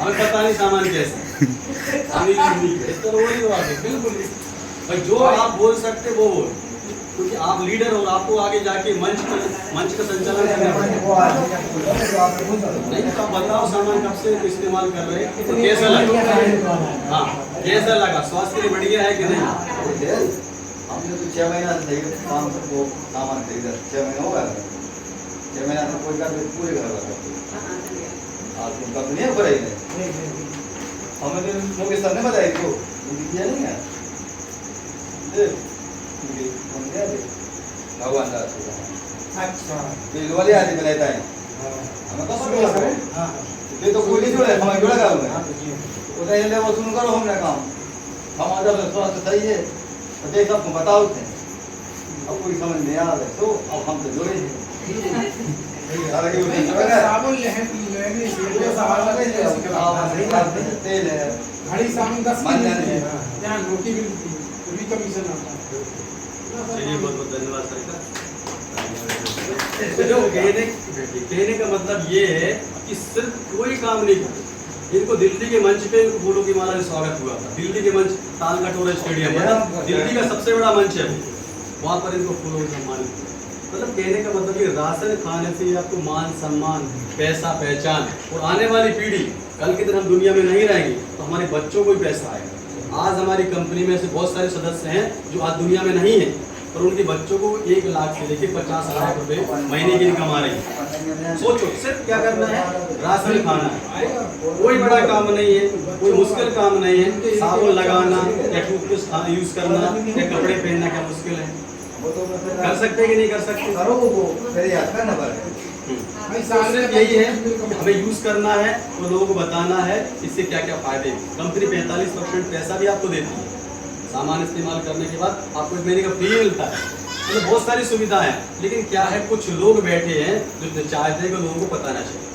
हमें पता नहीं सामान कैसा बिल्कुल भाई, जो आप बोल सकते वो बोल, क्योंकि आप लीडर हो, आपको आगे जाके मंच का संचालन करना पड़ेगा। नहीं तो बताओ सामान कब से इस्तेमाल कर रहे हैं, तो कैसा लगा? हाँ, कैसा लगा? स्वास्थ्य के लिए बढ़िया है कि नहीं? हमने तो 6 महीना से काम को सामान खरीदा, 6 महीने हो गए। 6 महीना से कोई का पूरे घर का आज कंपनी है बड़ी है, हमें तो मुकेश सर ने बताया इसको किया नहीं है भगवान दास। अच्छा बिल वाले आदमी बनाता है, हमें कब पता है? ये तो कोई नहीं जुड़ा है, हमें जुड़ा का हुआ है। उधर ये ले वो सुन करो हमने काम, हम अगर स्वास्थ्य सही है तो देख सबको बताओ थे, अब कोई समझ नहीं आ रहा तो अब हम तो जुड़े हैं। साबुन लेने से तेल है, घड़ी साबुन 10 की मिलती है, यहाँ रोटी मिलती है, तो भी कमीशन आता है। चलिए बहुत बहुत धन्यवाद सरकार। तो कहने का मतलब ये है कि सिर्फ कोई काम नहीं करते। इनको दिल्ली के मंच पे इनको फूलों की माला से स्वागत हुआ था, दिल्ली के मंच तालकटोरा स्टेडियम, मतलब दिल्ली का सबसे बड़ा मंच है, वहाँ पर इनको फूलों से सम्मानित किया। मतलब कहने का मतलब ये राशन खाने से आपको मान सम्मान, पैसा, पहचान, और आने वाली पीढ़ी, कल के दिन हम दुनिया में नहीं रहेंगे तो हमारे बच्चों को भी पैसा आएगा। आज हमारी कंपनी में ऐसे बहुत सारे सदस्य हैं जो आज दुनिया में नहीं है, और उनके बच्चों को 1 लाख से लेकर 50 लाख रुपए महीने की इनकम आ रही है। सोचो, सिर्फ क्या करना है? राशन खाना है, कोई बड़ा काम नहीं है, कोई मुश्किल काम नहीं है। साबुन लगाना या टूथपेस्ट यूज करना या कपड़े पहनना क्या मुश्किल है? कर सकते कि नहीं कर सकते? करो वो मेरे याद करना पड़ेगा। सिर्फ यही है, हमें यूज करना है और लोगों को बताना है इससे क्या क्या फायदे। कंपनी 45% पैसा भी आपको देती है, सामान इस्तेमाल करने के बाद आपको 1 महीने का फ्री मिलता है, मतलब बहुत सारी सुविधाएं हैं। लेकिन क्या है, कुछ लोग बैठे हैं जो चाहते हैं कि लोगों को पता ना चले,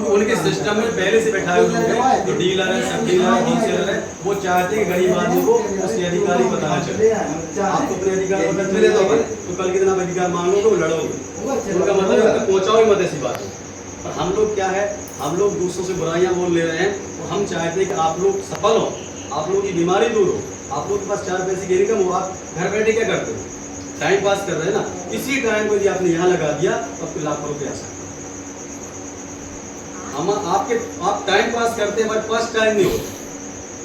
उनके सिस्टम में पहले से बैठा हुए लोग हैं, जो डीलर है, सब डीलर है, होलसेलर है, वो चाहते हैं गरीब आदमी को उसके अधिकारी पता ना चले। आपको अपने अधिकार पता चले तो कल के दिन आप अधिकार मांगोगे और लड़ोगे, उनका मतलब पहुँचाओ ही मत, ऐसी बात है। पर हम लोग क्या है, हम लोग दूसरों से बुराइयां बोल ले रहे हैं, और हम चाहते हैं कि आप लोग सफल हो, आप लोगों की बीमारी दूर हो, आप लोग के पास 4 पैसे की इनकम हो। आप घर बैठे क्या करते हो? टाइम पास कर रहे हैं ना। इसी टाइम को यदि आपने यहाँ लगा दिया तो आपके लाखों रुपये आ सकते। हम आप टाइम पास करते हैं, बट फर्स्ट टाइम नहीं होता।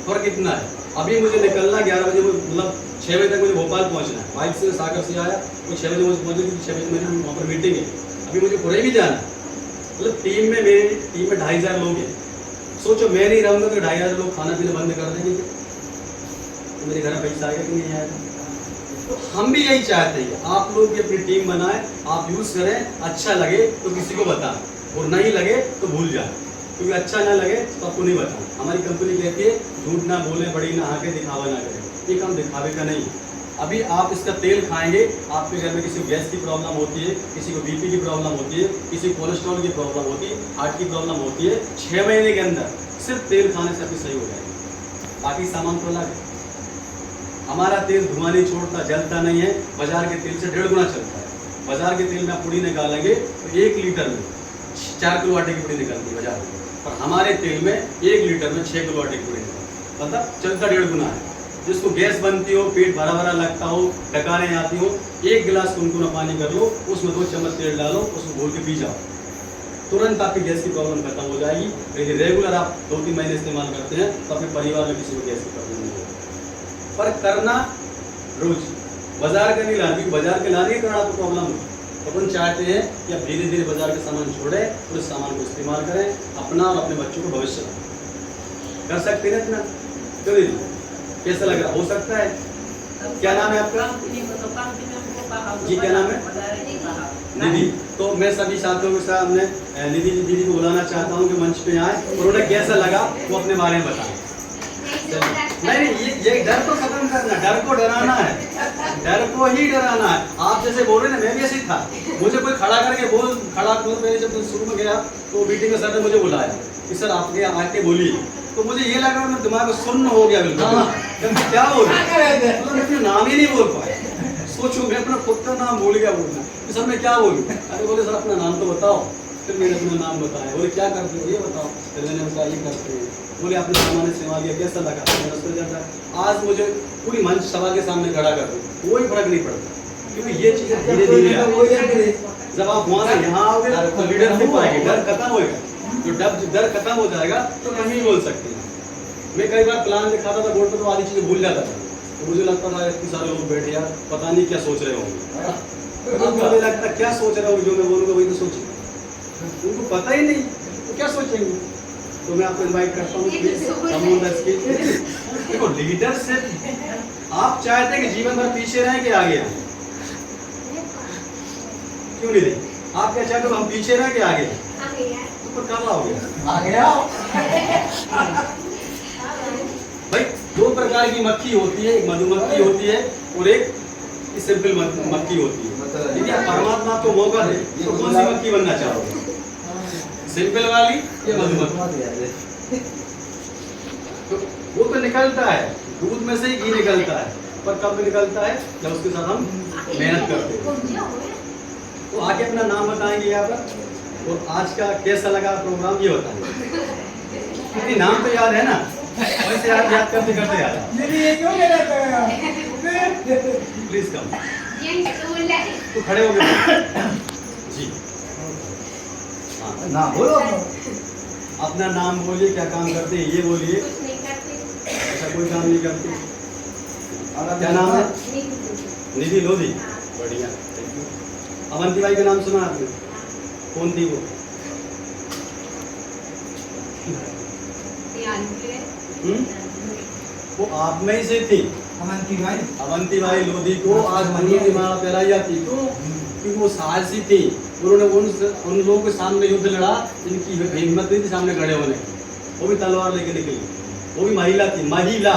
फर्क इतना है, अभी मुझे निकलना 11 बजे, मतलब 6 बजे तक मुझे भोपाल पहुंचना है। बाइक से सागर से आया तो 6 बजे मुझे पहुंचे, क्योंकि 6 बजे मेरी वहाँ पर मीटिंग है। अभी मुझे पुणे भी जाना है, मतलब मेरी टीम में 2500 लोग हैं। सोचो मैं नहीं रहूँगा तो 2500 लोग खाना पीना बंद कर देंगे, तो मेरे घर में पैसा आएगा कि नहीं आएगा? तो हम भी यही चाहते हैं, आप लोग भी अपनी टीम बनाएं, आप यूज़ करें, अच्छा लगे तो किसी को बताएं, और नहीं लगे तो भूल जाए, क्योंकि अच्छा ना लगे तो आपको नहीं बताना। हमारी कंपनी कहती है झूठ ना बोले, बड़ी ना आके दिखावा ना करें। ये काम दिखावे का नहीं है। अभी आप इसका तेल खाएंगे, आपके घर में किसी को गैस की प्रॉब्लम होती है, किसी को बीपी की प्रॉब्लम होती है, किसी को कोलेस्ट्रॉल की प्रॉब्लम होती है, हार्ट की प्रॉब्लम होती है, 6 महीने के अंदर सिर्फ तेल खाने से आपकी सही हो जाएगी। बाकी सामान तो अलग है। हमारा तेल धुआं नहीं छोड़ता, जलता नहीं है, बाजार के तेल से 1.5 गुना चलता है। बाजार के तेल में आप पुड़ी निकालेंगे तो 1 लीटर में 4 किलो आटे की पुड़ी निकलती है बाजार में, और हमारे तेल में 1 लीटर में 6 किलो आटे की पुड़ी निकलती है, मतलब चलता 1.5 गुना है। जिसको गैस बनती हो, पेट भरा भरा लगता हो, डकारें आती हो, 1 गिलास गुनगुना पानी कर लो, उसमें 2 चम्मच तेल डालो, उसको घोल के पी जाओ, तुरंत आपकी गैस की प्रॉब्लम खत्म हो जाएगी। यदि रेगुलर आप 2-3 महीने इस्तेमाल करते हैं तो अपने परिवार में किसी को गैस की प्रॉब्लम नहीं होगी। पर करना रोज, बाजार का नहीं लाना, क्योंकि बाजार के लाने के कारण आपको प्रॉब्लम हो। अपन चाहते हैं कि आप धीरे धीरे बाजार के सामान छोड़ें और उस सामान को इस्तेमाल करें, अपना और अपने बच्चों को भविष्य कर सकते हैं इतना। कैसा लग रहा? हो सकता है क्या नाम है आपका? जी क्या नाम है? निधि। तो मैं सभी साथियों के सामने निधि दीदी को बुलाना चाहता हूँ कि मंच पे आए और उन्हें कैसा लगा वो अपने बारे में बताएं। नहीं ये डर को खत्म करना, डर को डराना है, डर को ही डराना है। आप जैसे बोल रहे ना, मैं भी ऐसे ही था। मुझे कोई खड़ा करके खड़ा कर, मैंने जब शुरू में गया तो मीटिंग में सर ने मुझे बुलाया कि सर आप आके बोलिए, तो मुझे ये लगा मैं दिमाग में सुन्न हो गया बिल्कुल। मैं क्या बोलूं, मतलब मैं अपना नाम ही नहीं बोल पाया। सोचो मैं अपना खुद का नाम भूल गया बोलना कि सर मैं क्या बोलूं। अरे बोले सर अपना नाम तो बताओ। फिर मैंने अपना नाम बताया। बोले क्या करते हो ये बताओ। फिर मैंने बताया ये करते हैं। बोले आपने सामान्य सेवा किया कैसा लगा? आज मुझे पूरी मंच सभा के सामने खड़ा कर दो, कोई फर्क नहीं पड़ता, क्योंकि ये चीजें धीरे धीरे जब आप वहाँ से यहाँ आओगे तो लीडरशिप आएगी, डर खत्म होगा। जो डर खत्म हो जाएगा तो कहीं बोल सकते हैं। मैं कई बार प्लान दिखाता था बोर्ड पर तो आधी चीजें भूल जाता था, तो मुझे लगता था इतने सारे लोग बैठे यार पता नहीं क्या सोच रहे होंगे। अब मुझे लगता क्या सोच रहे होंगे, जो मैं बोलूँगा वही तो सोचेंगे, उनको पता ही नहीं तो क्या सोचेंगे। तो मैं आपको इनवाइट करता हूँ देखो लीडरशिप आप चाहते हैं कि जीवन भर पीछे रहें कि आगे आए? क्यों नहीं? आप क्या चाहते हो हम पीछे रहें कि आगे? तो कब आओगे? आगे आओ। भाई दो प्रकार की मक्खी होती है, एक मधुमक्खी होती है और एक सिंपल मक्खी होती है। यदि आप परमात्मा आपको मौका दे तो कौन सी मक्खी बनना चाहोगे? सिंपल वाली या मधुमक्खी? तो वो तो निकलता है, दूध में से ही घी निकलता है, पर कब निकलता है? जब उसके साथ हम मेहनत करते हैं। तो आगे अपना नाम बताएंगे यहाँ पर और आज का कैसा लगा प्रोग्राम ये बताएंगे। क्योंकि नाम तो याद है ना, वैसे आप याद करते करते याद है। प्लीज कम तो खड़े हो गए जी। ना बोलो अपना नाम बोलिए, क्या काम करते हैं ये बोलिए। ऐसा कोई काम नहीं करते। क्या नाम है? निधि लोधी। बढ़िया, थैंक यू। अवंती बाई का नाम सुना आपने? कौन थी वो? वो आप में ही से थी। अवंती बाई लोधी को आज दिमाग फैलाई जाती क्यों? क्योंकि वो साहसी थी। उन्होंने उन लोगों के सामने युद्ध लड़ा जिनकी हिम्मत नहीं थी सामने खड़े होने की। वो भी तलवार लेके निकली। वो भी महिला थी। महिला,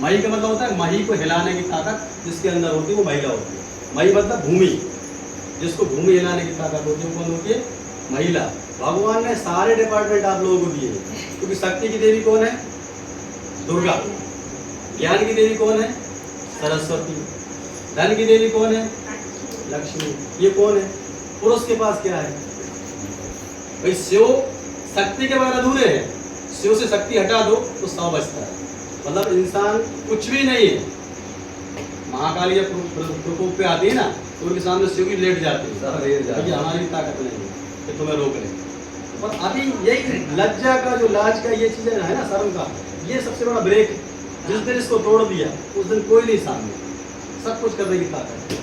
मही का मतलब होता है मही को हिलाने की ताकत जिसके अंदर होती है वो महिला होती है। मही मतलब भूमि, जिसको भूमि हिलाने की ताकत होती है वो कौन होती है? महिला। भगवान ने सारे डिपार्टमेंट आप लोगों को दिए, क्योंकि शक्ति की देवी कौन है? दुर्गा। ज्ञान की देवी कौन है? सरस्वती। धन की देवी कौन है? लक्ष्मी। ये कौन है? पुरुष के पास क्या है? भाई शिव शक्ति के बगैर अधूरे हैं। शिव से शक्ति हटा दो तो 100 बचता है। मतलब इंसान कुछ भी नहीं है। महाकाली जब प्रकोप पे आती है ना तो उनके सामने शिव भी लेट जाते हैं, हमारी ताकत नहीं है कि तुम्हें रोक ले। और अभी यही लज्जा का जो लाज का ये चीजें है ना, शर्म का, ये सबसे बड़ा ब्रेक है। जिस दिन इसको तोड़ दिया उस दिन कोई नहीं सामने, सब कुछ करने की ताकत है।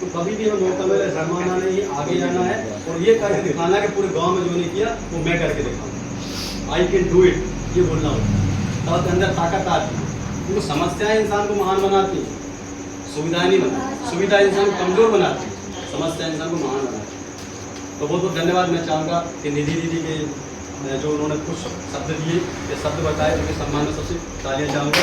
तो कभी भी हमें मौका मिले शर्माना नहीं, आगे जाना है और ये करके दिखाना कि पूरे गांव में जो नहीं किया वो मैं करके दिखाऊंगा। आई कैन डू इट, ये बोलना होता है। तब अंदर ताकत आती है, क्योंकि समस्याएं इंसान को महान बनाती है, सुविधाएं नहीं बनाती। सुविधा इंसान को कमजोर बनाती है, समस्या इंसान को महान बनाती है। तो बहुत बहुत धन्यवाद मैं चाहूँगा कि निधि दीदी के जो उन्होंने कुछ शब्द दिए, ये शब्द बताए, उनके सम्मान में सबसे तालियां चाहूँगा।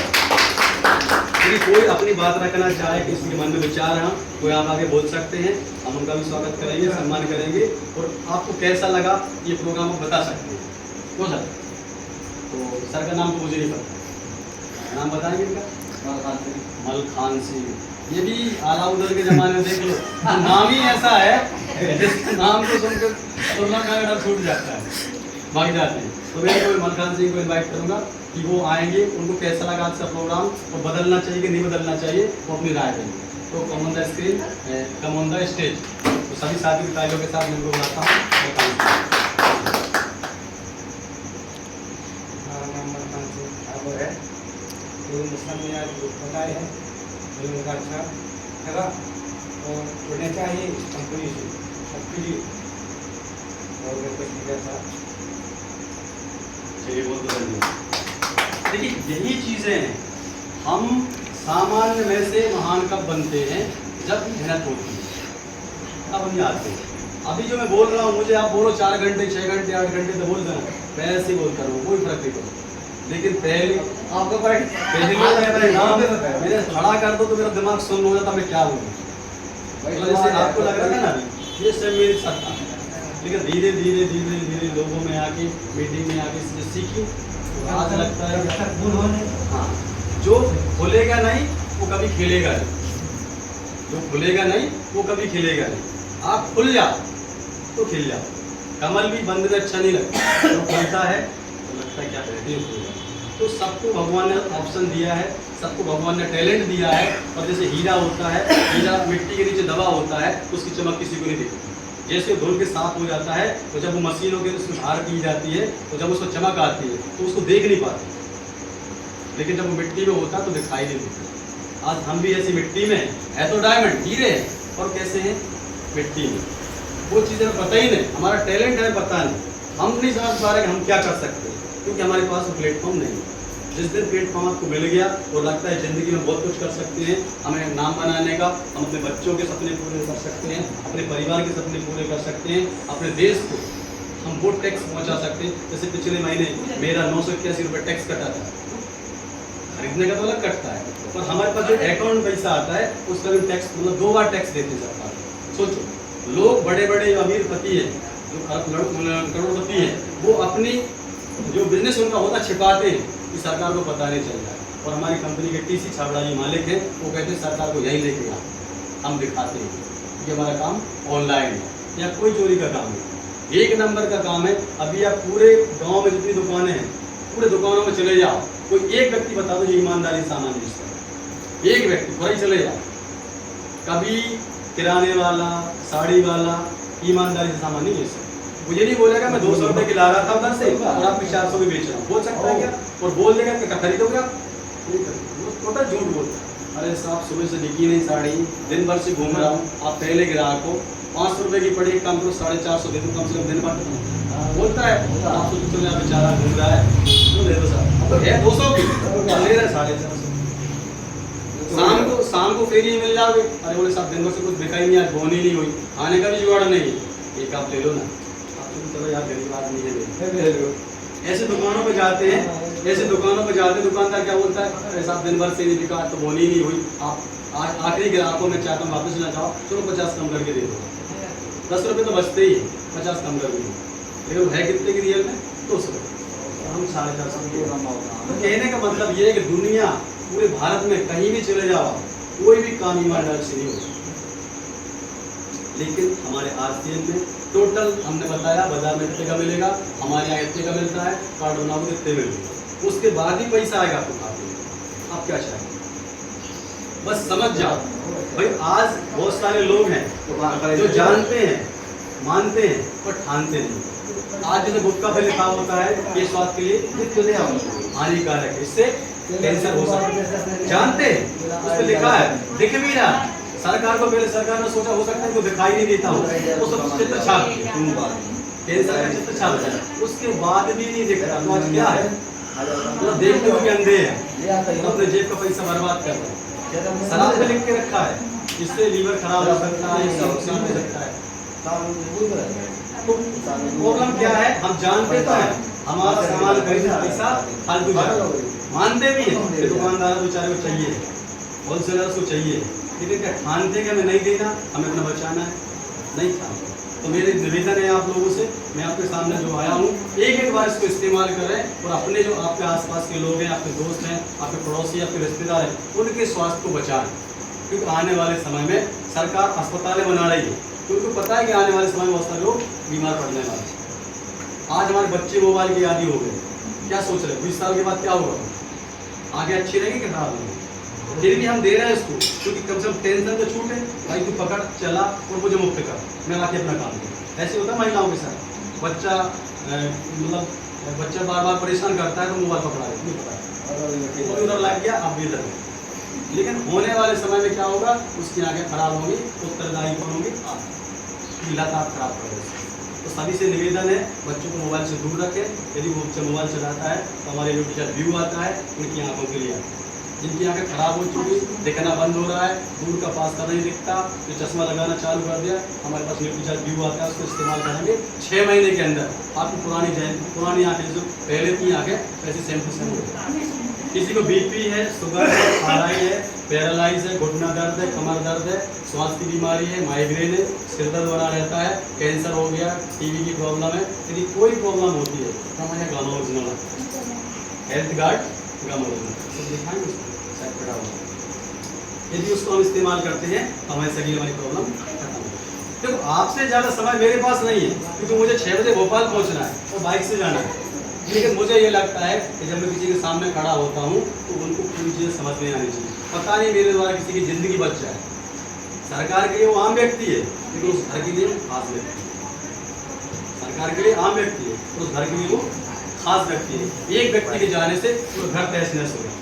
यदि कोई अपनी बात रखना चाहे, किसी के मन में विचार है, कोई आप आगे बोल सकते हैं, हम उनका भी स्वागत करेंगे, सम्मान करेंगे। और आपको कैसा लगा ये प्रोग्राम आप बता सकते हैं। क्यों सर? तो सर का नाम तो मुझे नहीं पता, नाम बताएंगे इनका? मलखान सिंह। ये भी आला उधर के जमाने में देख लो, तो नाम ही ऐसा है जिसके नाम को सुनकर तुलना का डर छूट जाता है, भाग जाते हैं। तो मैं कोई मलखान सिंह को इनवाइट करूँगा कि वो आएंगे, उनको कैसा लगा आज का प्रोग्राम, वो बदलना चाहिए कि नहीं बदलना चाहिए, वो अपनी राय देंगे। तो come on the screen, come on the stage. तो सभी साथी की तालियों के साथ मैं उनको बुलाता हूँ। बताए हैं उनका अच्छा लगा और होना चाहिए कंपनी से सबके लिए और कुछ था। चलिए बहुत बहुत धन्यवाद। देखिए यही चीज़ें हैं, हम सामान्य में से महान कब बनते हैं? जब मेहनत होती है, अब हम आते हैं। अभी जो मैं बोल रहा हूँ, मुझे आप बोलो 4 घंटे 6 घंटे 8 घंटे तो बोल देना, मैं ऐसे ही बोलता रहूँ, कोई फर्क नहीं पड़ता। लेकिन पहले आपका पॉइंट पहले नाम मैंने खड़ा कर दो तो मेरा दिमाग सुन हो जाता, मैं क्या बोलूँ। मतलब जैसे आपको लग रहा था ना अभी ये सब मेरी सत्ता, लेकिन धीरे धीरे धीरे धीरे लोगों में आके, मीटिंग में आके सीखी, तो आज लगता है हाँ, जो खुलेगा नहीं वो कभी खेलेगा नहीं, जो खुलेगा नहीं वो कभी खिलेगा नहीं। आप खुल जाओ तो खिल जाओ। कमल भी बंद में अच्छा नहीं लगता, जो खुलता है तो लगता है क्या बैठे हो। तो सबको भगवान ने ऑप्शन दिया है, सबको भगवान ने टैलेंट दिया है। और जैसे हीरा होता है, हीरा मिट्टी के नीचे दबा होता है तो उसकी चमक किसी को नहीं दिखती। जैसे धुल के साफ हो जाता है तो जब वो मशीनों के उसमें धार की जाती है तो जब उसको चमक आती है तो उसको देख नहीं पाते, लेकिन जब वो मिट्टी में होता है तो दिखाई नहीं देता। आज हम भी ऐसी मिट्टी में है तो डायमंड हीरे हैं, और कैसे हैं? मिट्टी में। वो चीज़ें पता ही नहीं, हमारा टैलेंट है पता नहीं, हम नहीं समझ पा रहे कि हम क्या कर सकते हैं, क्योंकि हमारे पास वो प्लेटफॉर्म नहीं। जिस दिन प्लेटफॉर्म आपको मिल गया और लगता है ज़िंदगी में बहुत कुछ कर सकते हैं, हमें नाम बनाने का, हम अपने बच्चों के सपने पूरे कर सकते हैं, अपने परिवार के सपने पूरे कर सकते हैं, अपने देश को हम वो टैक्स पहुंचा सकते हैं। जैसे पिछले महीने मेरा 981 रुपये टैक्स कटा था, खरीदने का तो अलग कटता है, पर हमारे पास जो अकाउंट पैसा आता है उसका भी टैक्स, मतलब 2 बार टैक्स देती है सरकार। सोचो, लोग बड़े बड़े जो अमीरपति हैं, जो करोड़पति हैं, वो अपनी जो बिजनेस उनका होता छिपाते हैं कि सरकार को पता नहीं चल रहा है। और हमारी कंपनी के टीसी छाबड़ा जी मालिक हैं, वो कहते हैं सरकार को यही लेके आओ, हम दिखाते हैं कि हमारा काम ऑनलाइन है या कोई चोरी का काम है, 1 नंबर का काम है। अभी आप पूरे गाँव में जितनी दुकानें हैं, पूरे दुकानों में चले जाओ, कोई एक व्यक्ति बता दो जो ईमानदारी सामान बेचता है, एक व्यक्ति, पूरा ही चले जाओ। कभी किराने वाला, साड़ी वाला ईमानदारी से सामान नहीं बेच सकता। वो ये नहीं बोलेगा मैं 200 रुपये की ला रहा था उधर से और आप 400 में बेच रहा हूँ, बोल सकता है क्या? और बोल देगा कि खरीदोगे आप? नहीं खरीदोगे, वो टोटल झूठ बोलता है। अरे साहब सुबह से बिकी नहीं साड़ी, दिन भर से घूम रहा हूँ, आप पहले ग्राहक को 500 रुपये की पड़ी, एक काम करो 450 दे दो कम से कम, दिन भर बोलता है। आप सोचो चलो बेचारा घूम रहा है, तो दे दो साहब, तो है 200 की ले रहे 450। शाम को फेरी मिल जाओगे, अरे बोले साहब दिन भर से कुछ बिका ही नहीं, आज बोनी नहीं हुई, आने का भी जुगाड़ नहीं है, एक आप ले लो ना। चलो यार गरीब आदमी है, ऐसे दुकानों पे जाते हैं, ऐसे दुकानों पे जाते हैं, दुकानदार क्या बोलता है? अरे साहब दिन भर से नहीं बिका तो बोनी नहीं हुई, आप आखिरी ग्राहकों में चाहता हूँ वापस ना जाओ, चलो 50 कम करके दे दो। 10 रुपये तो बचते ही है, 50 कम कर दो, लेकिन है कितने की रियल में? 200 रुपये, हम 450। कहने का मतलब ये है कि दुनिया पूरे भारत में कहीं भी चले जाओ, कोई भी काम ईमानदारी से नहीं होता। लेकिन हमारे आरसीएम में टोटल हमने बताया बाजार में कितने का मिलेगा, हमारे यहाँ इतने का मिलता है, कार्ड बनाओ कितने मिलेगा, उसके बाद ही पैसा आएगा आपको खाते में। आप क्या चाहेंगे? बस समझ जाओ भाई, आज बहुत सारे लोग हैं जो जानते हैं, मानते हैं, पर ठानते नहीं। आज जैसे गुटखा पे लिखा होता है ये स्वास्थ्य के लिए हानिकारक है, इससे कैंसर हो सकता है, जानते हैं, उस पर लिखा है, दिख भी रहा। सरकार को पहले सरकार ने सोचा हो सकता है को दिखाई नहीं देता हो, वो सब चित्र छाप कैंसर का चित्र छाप है, उसके बाद भी नहीं दिख रहा। तो आज क्या है, तो देखते हुए अंधे हैं, तो अपने जेब का पैसा बर्बाद कर रहे हैं। शराब में लिख के रखा है इससे लीवर खराब हो सकता है, इससे नुकसान हो सकता है। तो प्रॉब्लम क्या है, हम जानते तो हैं हमारा सामान खरीदने पैसा फालतू जाए, मानते भी हैं कि दुकानदार बेचारे को चाहिए, होलसेलर को चाहिए, लेकिन क्या ठानते कि हमें नहीं देना, हमें अपना बचाना है, नहीं ठानते। तो मेरे निवेदन है आप लोगों से, मैं आपके सामने जो आया हूँ, एक बार इसको इस्तेमाल करें और अपने जो आपके आसपास के लोग हैं, आपके दोस्त हैं, आपके पड़ोसी, आपके रिश्तेदार हैं, उनके स्वास्थ्य को बचाएं। क्योंकि आने वाले समय में सरकार अस्पतालें बना रही है, क्योंकि पता है कि आने वाले समय में बहुत सारे लोग बीमार पड़ने वाले हैं। आज हमारे बच्चे मोबाइल के आदी हो गए, क्या सोच रहे हैं 20 साल के बाद क्या होगा, आगे अच्छी रहेगी कि खराब होगी? फिर भी हम दे रहे हैं इसको, क्योंकि कम से कम टेंशन तो छूटे, भाई तू पकड़ चला और मुझे मुक्त कर, मैं आके अपना काम करूँ। ऐसे होता है महिलाओं के साथ, बच्चा मतलब बच्चा बार बार परेशान करता है तो मोबाइल पकड़ा है, नहीं पकड़ा है, उधर लग गया, अब भी इधर। लेकिन होने वाले समय में क्या होगा, उसकी आंखें खराब होंगी, उत्तरदायी कौन होंगी? आप लत आप खराब करोगे। तो सभी से निवेदन है बच्चों को मोबाइल से दूर रखें। यदि वो बच्चा मोबाइल चलाता है तो हमारे जो टीचर व्यू आता है उनकी आंखों के लिए आता है। जिनकी आंखें खराब हो चुकी, देखना बंद हो रहा है, दूर का पास का नहीं दिखता, तो चश्मा लगाना चालू कर दिया, हमारे पास न्यूट्रीचार्ज व्यू आता है, उसको इस्तेमाल करेंगे 6 महीने के अंदर आपकी पुरानी आंखें जो पहले की आंखें वैसी सेम टू सेम हो जाएगी। किसी को बीपी है, शुगर है, थायराइड है, पैरालाइज है, घुटना दर्द है, कमर दर्द है, श्वास की बीमारी है, माइग्रेन है, सिर दर्द बना रहता है, कैंसर हो गया, टीबी की प्रॉब्लम है, यदि कोई प्रॉब्लम होती है तो हमारे गामा ओरिजिनल आता है, हेल्थ गार्ड गामा ओरिजिनल सब दिखाएंगे उसको साइड पड़ा हुआ। यदि उसको हम इस्तेमाल करते हैं तो हमारी सभी हमारी प्रॉब्लम खत्म हो। देखो आपसे ज़्यादा समय मेरे पास नहीं है, क्योंकि मुझे 6 बजे भोपाल पहुंचना है और बाइक से जाना है, लेकिन मुझे ये लगता है कि जब मैं किसी के सामने खड़ा होता हूँ तो उनको पूरी चीज़ें समझ में आनी चाहिए। पता नहीं मेरे द्वारा किसी की ज़िंदगी बच जाए, सरकार के लिए वो आम व्यक्ति है, लेकिन उस घर के लिए खास व्यक्ति है। सरकार के लिए आम व्यक्ति है, उस घर के लिए वो खास व्यक्ति है। एक व्यक्ति के जाने से वो घर तहस नहस हो गया,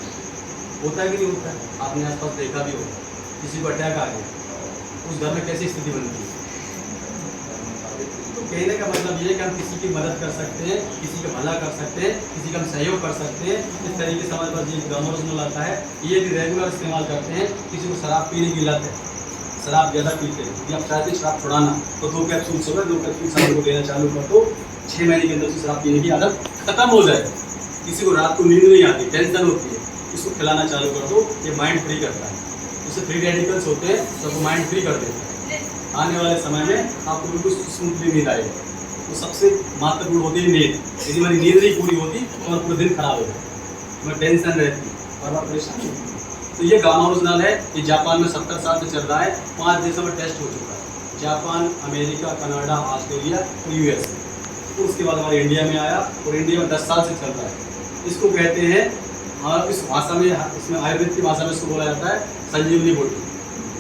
होता है कि नहीं होता है? आपने आसपास देखा भी होगा, किसी को अटैक आ गया, उस घर में कैसी स्थिति बनती है। तो कहने का मतलब ये है कि हम किसी की मदद कर सकते हैं, किसी का भला कर सकते हैं, किसी का हम सहयोग कर सकते हैं। इस तरीके से हमारे पास ये गामा ओरिजिनल आता है, ये भी रेगुलर इस्तेमाल करते हैं। किसी को शराब पीने की लत है, शराब ज़्यादा पीते हैं, यदि आप चाहते हैं शराब छुड़ाना तो 2 कैप्सूल सुबह 2 कैप्सूल शाम को लेना चालू कर दो, 6 महीने के अंदर उसकी शराब पीने की आदत खत्म हो जाए। किसी को रात को नींद नहीं आती, टेंशन होती है, इसको खिलाना चालू कर दो, ये माइंड फ्री करता है। उससे फ्री रेडिकल्स होते हैं तो वो माइंड फ्री कर देता है। आने वाले समय में आपको बिल्कुल स्मूथली नींद आएगी। तो सबसे महत्वपूर्ण होती है नींद। यदि हमारी नींद नहीं पूरी होती तो हमारा पूरा दिन खराब हो जाए, हमें टेंशन रहती और आप परेशान होती। तो ये गामा ओरिजिनल है, ये जापान में 70 साल से चल रहा है, 5 देशों में टेस्ट हो चुका है, जापान, अमेरिका, कनाडा, ऑस्ट्रेलिया और यूएस। तो उसके बाद हमारे इंडिया में आया और इंडिया में 10 साल से चल रहा है। इसको कहते हैं, और इस भाषा में, इसमें आयुर्वेद की भाषा में इसको बोला जाता है संजीवनी बूटी।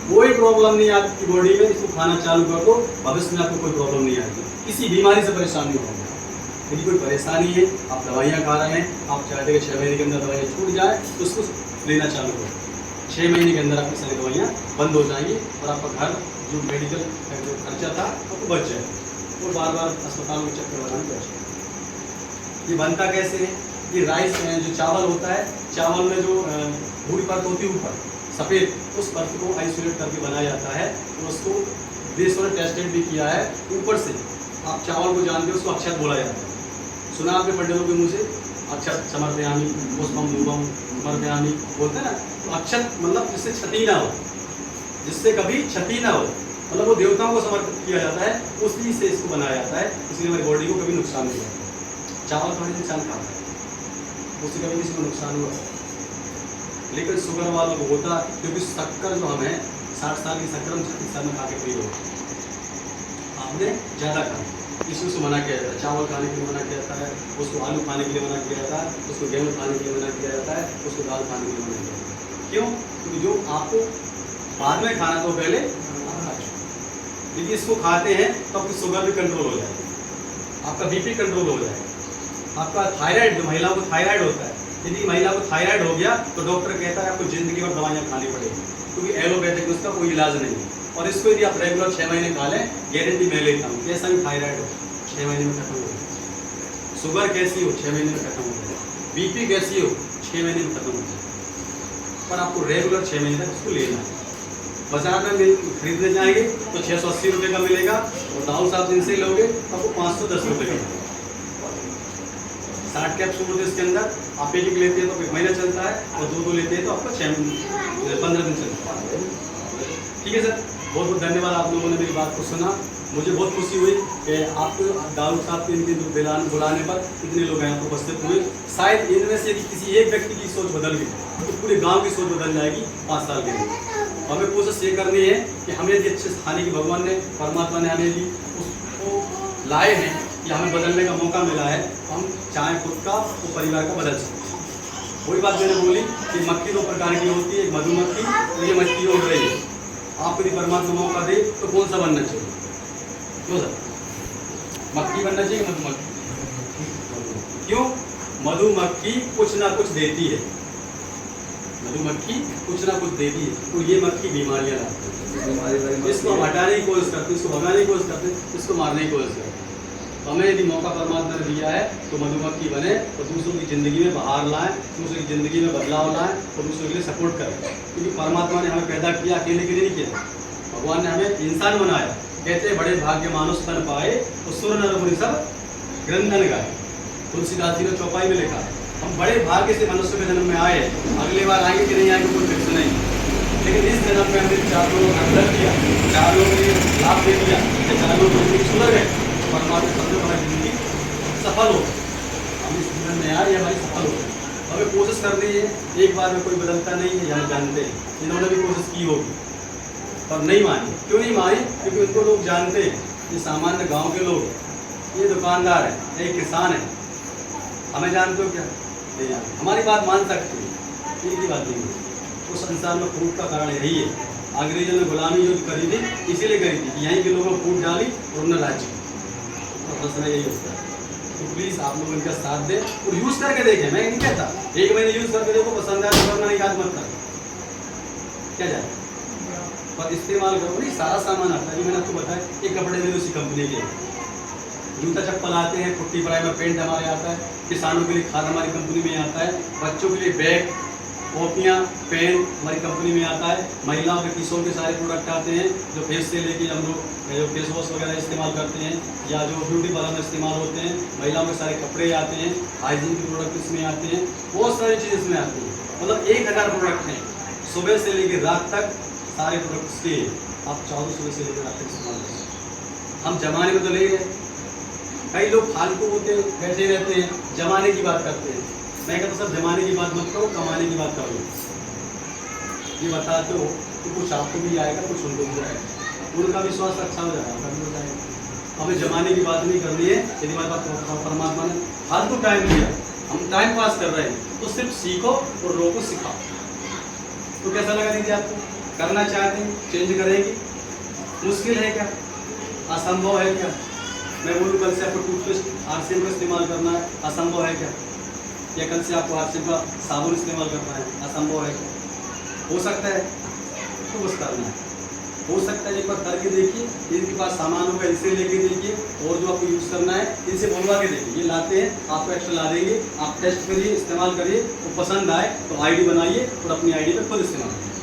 कोई प्रॉब्लम नहीं आपकी बॉडी में, इसको खाना चालू कर दो, भविष्य में आपको कोई प्रॉब्लम नहीं आएगी, किसी बीमारी से परेशान नहीं होगा। यदि कोई परेशानी है, आप दवाइयाँ खा रहे हैं, आप चाहते हैं कि 6 महीने के अंदर दवाइयाँ छूट जाए तो उसको लेना चालू करो। 6 महीने के अंदर आपकी सारी दवाइयाँ बंद हो जाएंगी और आपका घर जो मेडिकल जो खर्चा था वो बच जाए और बार बार अस्पताल में चक्कर लगाने बच जाए। ये बनता कैसे है? ये राइस जो चावल होता है, चावल में जो भूरी परत होती है ऊपर सफ़ेद, उस परत को आइसोलेट करके बनाया जाता है और उसको देशों ने टेस्टेड भी किया है। ऊपर से आप चावल को जानते हो, उसको अक्षत बोला जाता है। सुना आपने पंडितों के मुँह से अक्षत समर्पयामि, पुष्पम धूपम समर्पयामि बोलते हैं ना। तो अक्षत मतलब जिससे क्षति ना हो, जिससे कभी क्षति ना हो, मतलब वो देवताओं को समर्पित किया जाता है, उसी से इसको बनाया जाता है। इसलिए हमारी बॉडी को कभी नुकसान नहीं होता। चावल तो हर इंसान खाता है, उससे कभी किसी को नुकसान हुआ, लेकिन शुगर वालों को होता, क्योंकि शक्कर जो हमें 60 साल की शक्कर हम 36 साल में खा के फ्री हो, आपने ज़्यादा खाना, इसलिए उसको मना किया जाता है। चावल खाने के लिए मना किया जाता है, उसको आलू खाने के लिए मना किया जाता है, उसको गेहूँ खाने के लिए मना किया जाता है, उसको दाल खाने के लिए मना किया जाता है। क्यों? क्योंकि जो आपको बाद में खाना तो पहले यदि इसको खाते हैं तो आपकी शुगर भी कंट्रोल हो जाएगी, आपका बीपी कंट्रोल हो जाएगा, आपका थायराइड, जो महिलाओं को थायराइड होता है, यदि महिला को थायराइड हो गया तो डॉक्टर कहता है आपको जिंदगी भर दवाइयाँ खानी पड़ेगी, क्योंकि एलोपैथिक उसका कोई इलाज नहीं है। और इसको यदि आप रेगुलर 6 महीने खा लें, गारंटी मैं लेता हूँ, कैसा भी थायराइड हो 6 महीने में खत्म हो जाए, शुगर कैसी हो 6 महीने में खत्म हो जाए, बीपी कैसी हो 6 महीने में खत्म हो जाए। पर आपको रेगुलर 6 महीने तक उसको लेना है। बाजार में खरीदने जाएंगे तो 680 रुपये का मिलेगा, और राहुल साहब जिनसे लोगे तो आपको 510 रुपये का। 60 कैप्सूल होते हैं इसके अंदर, आप एक लेते हैं तो 1 महीना चलता है, और 2 लेते हैं तो आपका 15 दिन चलता है। ठीक है सर, बहुत बहुत धन्यवाद, आप लोगों ने मेरी बात को सुना। मुझे बहुत खुशी हुई कि आपको दाऊद साहब के इनके बुलाने पर इतने लोग यहाँ पर उपस्थित हुए। शायद इनमें से यदि किसी एक व्यक्ति की सोच बदल गई तो पूरे गांव की सोच बदल जाएगी 5 साल के लिए। हमें कोशिश ये करनी है कि हमें यदि अच्छे खाने की भगवान ने, परमात्मा ने हमें भी उसको लाए हैं कि हमें बदलने का मौका मिला है, हम चाहे खुद का तो परिवार का बदल सकते हैं। वही बात मैंने बोली कि मक्खी 2 प्रकार की होती है, एक मधुमक्खी और ये मक्खी उड़ रही है। आपको यदि परमात्मा मौका दे तो कौन सा बनना चाहिए? क्यों सर, मक्खी बनना चाहिए मधुमक्खी? क्यों? मधुमक्खी कुछ ना कुछ देती है, मधुमक्खी कुछ ना कुछ देती है, तो ये मक्खी बीमारियां लाती है। इसको हम हटाने की कोशिश करते हैं, इसको भगाने की कोशिश करते हैं, इसको मारने की कोशिश करते हैं। तो हमें यदि मौका परमात्मा ने दिया है तो मधुमक्खी बने और दूसरों की ज़िंदगी में बाहर लाएं, दूसरों की ज़िंदगी में बदलाव लाएं और दूसरों के लिए सपोर्ट करें। क्योंकि परमात्मा ने हमें पैदा किया अकेले के लिए नहीं किया, भगवान ने हमें इंसान बनाया। कहते हैं बड़े भाग्य मानुष तन पाए और सुर नर मुनि सब ग्रंथन गाए। तुलसीदास जी ने चौपाई में लिखा हम बड़े भाग्य से मनुष्य के जन्म में आए, अगली बार आएंगे कि नहीं आएंगे कोई फिक्स नहीं, लेकिन इस जन्म में हमने 4 लोगों का अंदर किया, 4 लोगों के लिए लाभ दे दिया, 4 लोगों की सुधर गए, परमात्मा सबसे बड़ा जिंदगी सफल हो। हम इस जीवन में आए, हमारी सफल हो। हमें कोशिश करनी है, एक बार में कोई बदलता नहीं है, हम जानते हैं। इन्होंने भी कोशिश की होगी पर नहीं मानी। क्यों नहीं मानी? क्योंकि उनको लोग जानते हैं, ये सामान्य गाँव के लोग, ये दुकानदार है, ये किसान है, हमें जानते हो क्या? नहीं जानते। हमारी बात मान सकते हैं, इनकी बात नहीं है। तो संसार में फूट का कारण यही है। अंग्रेजों ने गुलामी जो करी थी इसीलिए करी थी कि यहीं के लोगों को फूट डाली और उन्हें राज्य, तो समय यही होता है। तो प्लीज़ आप लोग इनका साथ दें और यूज़ करके देखें। मैं नहीं कहता 1 महीने यूज़ करके देखो, पसंद आया तो करना, नहीं याद मत कर, क्या जाए, पर इस्तेमाल करो। नहीं सारा सामान आता है, मैंने आपको बताया। ये कपड़े मेरे उसी कंपनी के, जूता चप्पल आते हैं, पुट्टी प्राइमर पेंट हमारे आता है, किसानों के लिए खाद हमारी कंपनी में आता है, बच्चों के लिए बैग कॉपियाँ पेन हमारी कंपनी में आता है, महिलाओं के किशोर के सारे प्रोडक्ट आते हैं जो फेस से लेके हम लोग जो फेस वॉश वगैरह इस्तेमाल करते हैं या जो ब्यूटी पार्लर में इस्तेमाल होते हैं, महिलाओं के सारे कपड़े आते हैं, हाइजीन के प्रोडक्ट इसमें आते हैं, बहुत सारी चीज़ इसमें आती हैं। मतलब 1000 प्रोडक्ट हैं, सुबह से लेकर रात तक सारे प्रोडक्ट्स के आप चाहो सुबह से लेकर रात तक इस्तेमाल कर सकते। हम जमाने में तो ले रहे, कई लोग फालतू होते बैठे रहते हैं, जमाने की बात करते हैं। मैं कहता सर जमाने की बात मत करो, कमाने की बात करो। ये बताते हो कि कुछ आपको भी आएगा, कुछ उनको भी आएगा, उनका विश्वास अच्छा हो जाएगा, हो जाएगा। हमें जमाने की बात नहीं करनी है। यदि हमारे पास परमात्मा ने फालतू टाइम दिया, हम टाइम पास कर रहे हैं, तो सिर्फ सीखो और लोगों को सिखाओ। तो कैसा लगा दीजिए आपको? करना चाहते हैं, चेंज करेंगे? मुश्किल है क्या? असंभव है क्या? मैं बोलूँ कल से आपको टूथपेस्ट आरसीएम का इस्तेमाल करना है, असंभव है क्या? या कल से आपको आरसीएम का साबुन इस्तेमाल करना है, असंभव है क्या? हो सकता है तो बस करना है। हो सकता है एक बार करके देखिए, इनके पास सामान होगा इनसे लेके देखिए, और जो आपको यूज़ करना है इनसे बोलवा के देखिए। ये लाते हैं, आपको एक्स्ट्रा ला देंगे, आप टेस्ट करिए, इस्तेमाल करिए, तो पसंद आए तो आईडी बनाइए और अपनी आईडी पर खुद इस्तेमाल करिए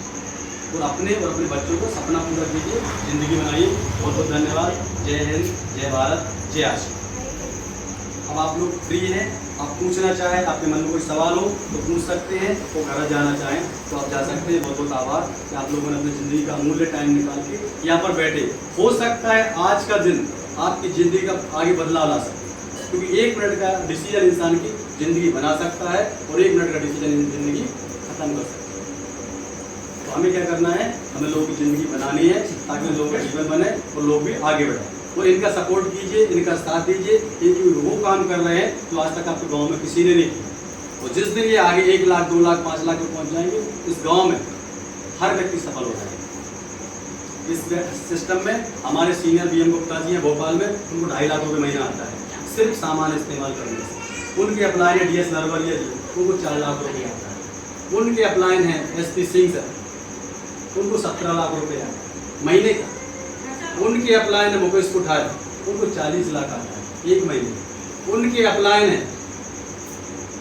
और अपने बच्चों को सपना पूरा कीजिए, ज़िंदगी बनाइए। बहुत बहुत धन्यवाद। जय हिंद, जय भारत, जय आशा। अब आप लोग फ्री हैं, आप पूछना चाहें, आपके मन में कोई सवाल हो तो पूछ सकते हैं, वो घर जाना चाहें तो आप जा सकते हैं। बहुत बहुत आभार कि आप लोगों ने अपनी ज़िंदगी का अमूल्य टाइम निकाल के यहाँ पर बैठे। हो सकता है आज का दिन आपकी ज़िंदगी का आगे बदलाव ला सकता है, क्योंकि 1 मिनट का डिसीजन इंसान की ज़िंदगी बना सकता है और 1 मिनट का डिसीजन ज़िंदगी खत्म कर सकता है। तो हमें क्या करना है? हमें लोगों की ज़िंदगी बनानी है ताकि लोगों का जीवन बने और लोग भी आगे बढ़ें। और इनका सपोर्ट कीजिए, इनका साथ दीजिए, क्योंकि वो काम कर रहे हैं जो आज तक आपके गांव में किसी ने नहीं किया। और जिस दिन ये आगे 1 लाख 2 लाख 5 लाख में पहुंच जाएंगे, इस गांव में हर व्यक्ति सफल हो जाएगा। इस सिस्टम में हमारे सीनियर BM गुप्ता जी हैं भोपाल में, उनको 2.5 लाख रुपये महीना आता है सिर्फ सामान इस्तेमाल करने से। उनके अपलाइन है DS नरवरिया जी, उनको 4 लाख रुपये आता है। उनके अपलाइन हैं SP सिंह सर, उनको 17 लाख रुपये आता है महीने का। उनके अपलाइन है मुकेश कुठार, उनको 40 लाख आता है 1 महीने। उनके अपलाइन है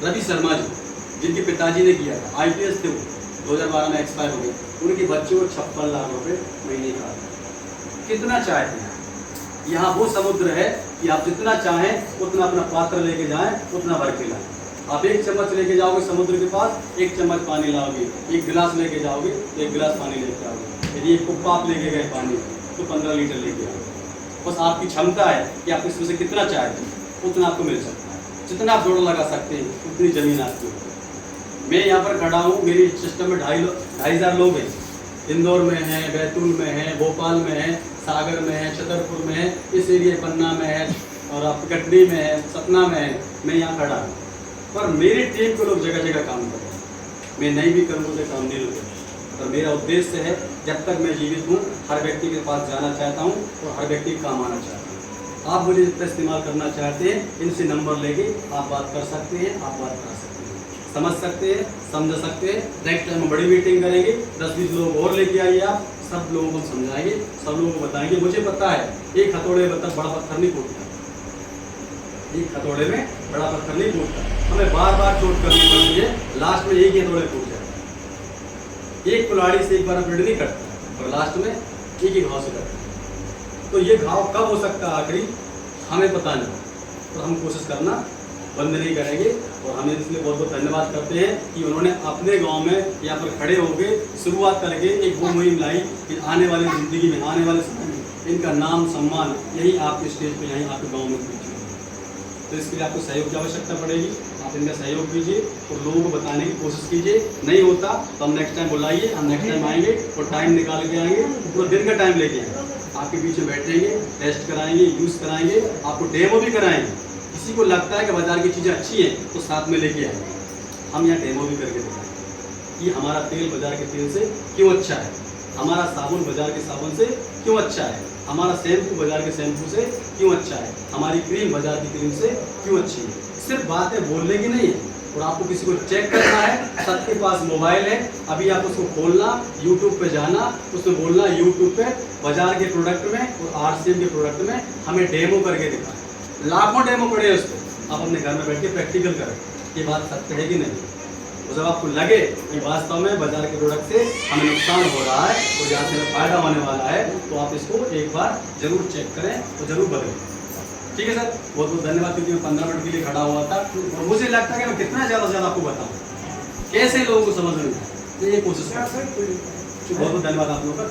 रवि शर्मा जी, जिनके पिताजी ने किया था, IPS थे, वो 2012 में एक्सपायर हो गए। उनके बच्चों को 56 लाख रुपये महीने का आता है। कितना चाहते हैं? यहाँ वो समुद्र है कि आप जितना चाहें उतना अपना पात्र लेके जाएं, उतना भर के लाएं। आप 1 चम्मच लेके जाओगे समुद्र के पास, 1 चम्मच पानी लाओगे। 1 गिलास लेके जाओगे, 1 गिलास पानी लेके आओगे। यदि 1 कुप्पा आप लेके गए पानी तो 15 लीटर लेके आओगे। बस आपकी क्षमता है कि आप इसमें से कितना चाहते हैं उतना आपको मिल सकता है। जितना आप जोड़ लगा सकते हैं उतनी ज़मीन आपकी होगी। मैं यहाँ पर खड़ा हूँ, मेरी सिस्टम में 2,500 लोग हैं। इंदौर में हैं, बैतूल में हैं, भोपाल में हैं, सागर में है, छतरपुर में है, इस एरिया पन्ना में है, और आप कटनी में है, सतना में है। मैं यहाँ खड़ा हूँ, पर मेरी टीम के लोग जगह जगह काम कर रहे हैं। मैं नहीं भी करूँ तो काम नहीं रुके। पर मेरा उद्देश्य है जब तक मैं जीवित हूँ हर व्यक्ति के पास जाना चाहता हूँ और हर व्यक्ति काम आना चाहता हूँ। आप मुझे जितना इस्तेमाल करना चाहते हैं इनसे नंबर लेके आप बात कर सकते हैं, आप बात कर सकते हैं, समझ सकते हैं, समझ सकते हैं। नेक्स्ट टाइम हम बड़ी मीटिंग करेंगे, 10-20 लोग और लेके आइए, आप सब लोगों को समझाएंगे, सब लोगों को बताएंगे। मुझे पता है एक हथौड़े तक बड़ा पत्थर नहीं फूटता, एक हथौड़े में बड़ा पत्थर नहीं फूटता, हमें बार बार चोट करनी पड़ती है, लास्ट में एक ही हथौड़े फूट जाता है। एक कुल्हाड़ी से एक बार ब्लेड नहीं कटता और लास्ट में एक ही घाव से कटता है। तो ये घाव कब हो सकता है आखिरी हमें पता नहीं, तो हम कोशिश करना बंद नहीं करेंगे। और हमें इसलिए बहुत बहुत धन्यवाद करते हैं कि उन्होंने अपने गांव में यहाँ पर खड़े होकर शुरुआत करके एक वो मुहिम लाई कि आने वाली ज़िंदगी में, आने वाले समय में इनका नाम सम्मान यही आपके स्टेज पे, यहीं आपके गांव में पहुँचे। तो इसके लिए आपको सहयोग की आवश्यकता पड़ेगी, आप इनका सहयोग कीजिए और लोगों को बताने की कोशिश कीजिए। नहीं होता तो हम नेक्स्ट टाइम बुलाइए, हम नेक्स्ट टाइम आएंगे और टाइम निकाल के आएंगे, पूरा दिन का टाइम लेके आएंगे, आपके बीच में बैठेंगे, टेस्ट कराएंगे, यूज़ कराएंगे, आपको डेमो भी कराएंगे। किसी को लगता है कि बाजार की चीज़ें अच्छी हैं तो साथ में लेके आएंगे, हम यहाँ डेमो भी करके दिखाएंगे कि हमारा तेल बाजार के तेल से क्यों अच्छा है, हमारा साबुन बाजार के साबुन से क्यों अच्छा है, हमारा शैम्पू बाजार के शैम्पू से क्यों अच्छा है, हमारी क्रीम बाजार की क्रीम से क्यों अच्छी है। सिर्फ बातें बोलने की नहीं है और आपको किसी को चेक करना है। सबके पास मोबाइल है, अभी आप उसको खोलना, यूट्यूब पे जाना, उसमें बोलना यूट्यूब पे बाजार के प्रोडक्ट में और आरसीएम के प्रोडक्ट में हमें डेमो करके दिखाएं। लाखों डेमो पड़े हैं उस पर, आप अपने घर में बैठ के प्रैक्टिकल करें ये बात सत्य है कि नहीं। तो जब आपको लगे कि वास्तव में बाजार के प्रोडक्ट से हमें नुकसान हो रहा है और यहाँ से हमें फायदा होने वाला है, तो आप इसको एक बार जरूर चेक करें और जरूर बदलें। ठीक है सर, बहुत बहुत धन्यवाद, क्योंकि मैं 15 मिनट के लिए खड़ा हुआ था और मुझे लगता है कि मैं कितना ज़्यादा से ज़्यादा आपको बताऊँ कैसे लोगों को समझ में आए, तो ये कोशिश करें। बहुत बहुत धन्यवाद आप लोगों का।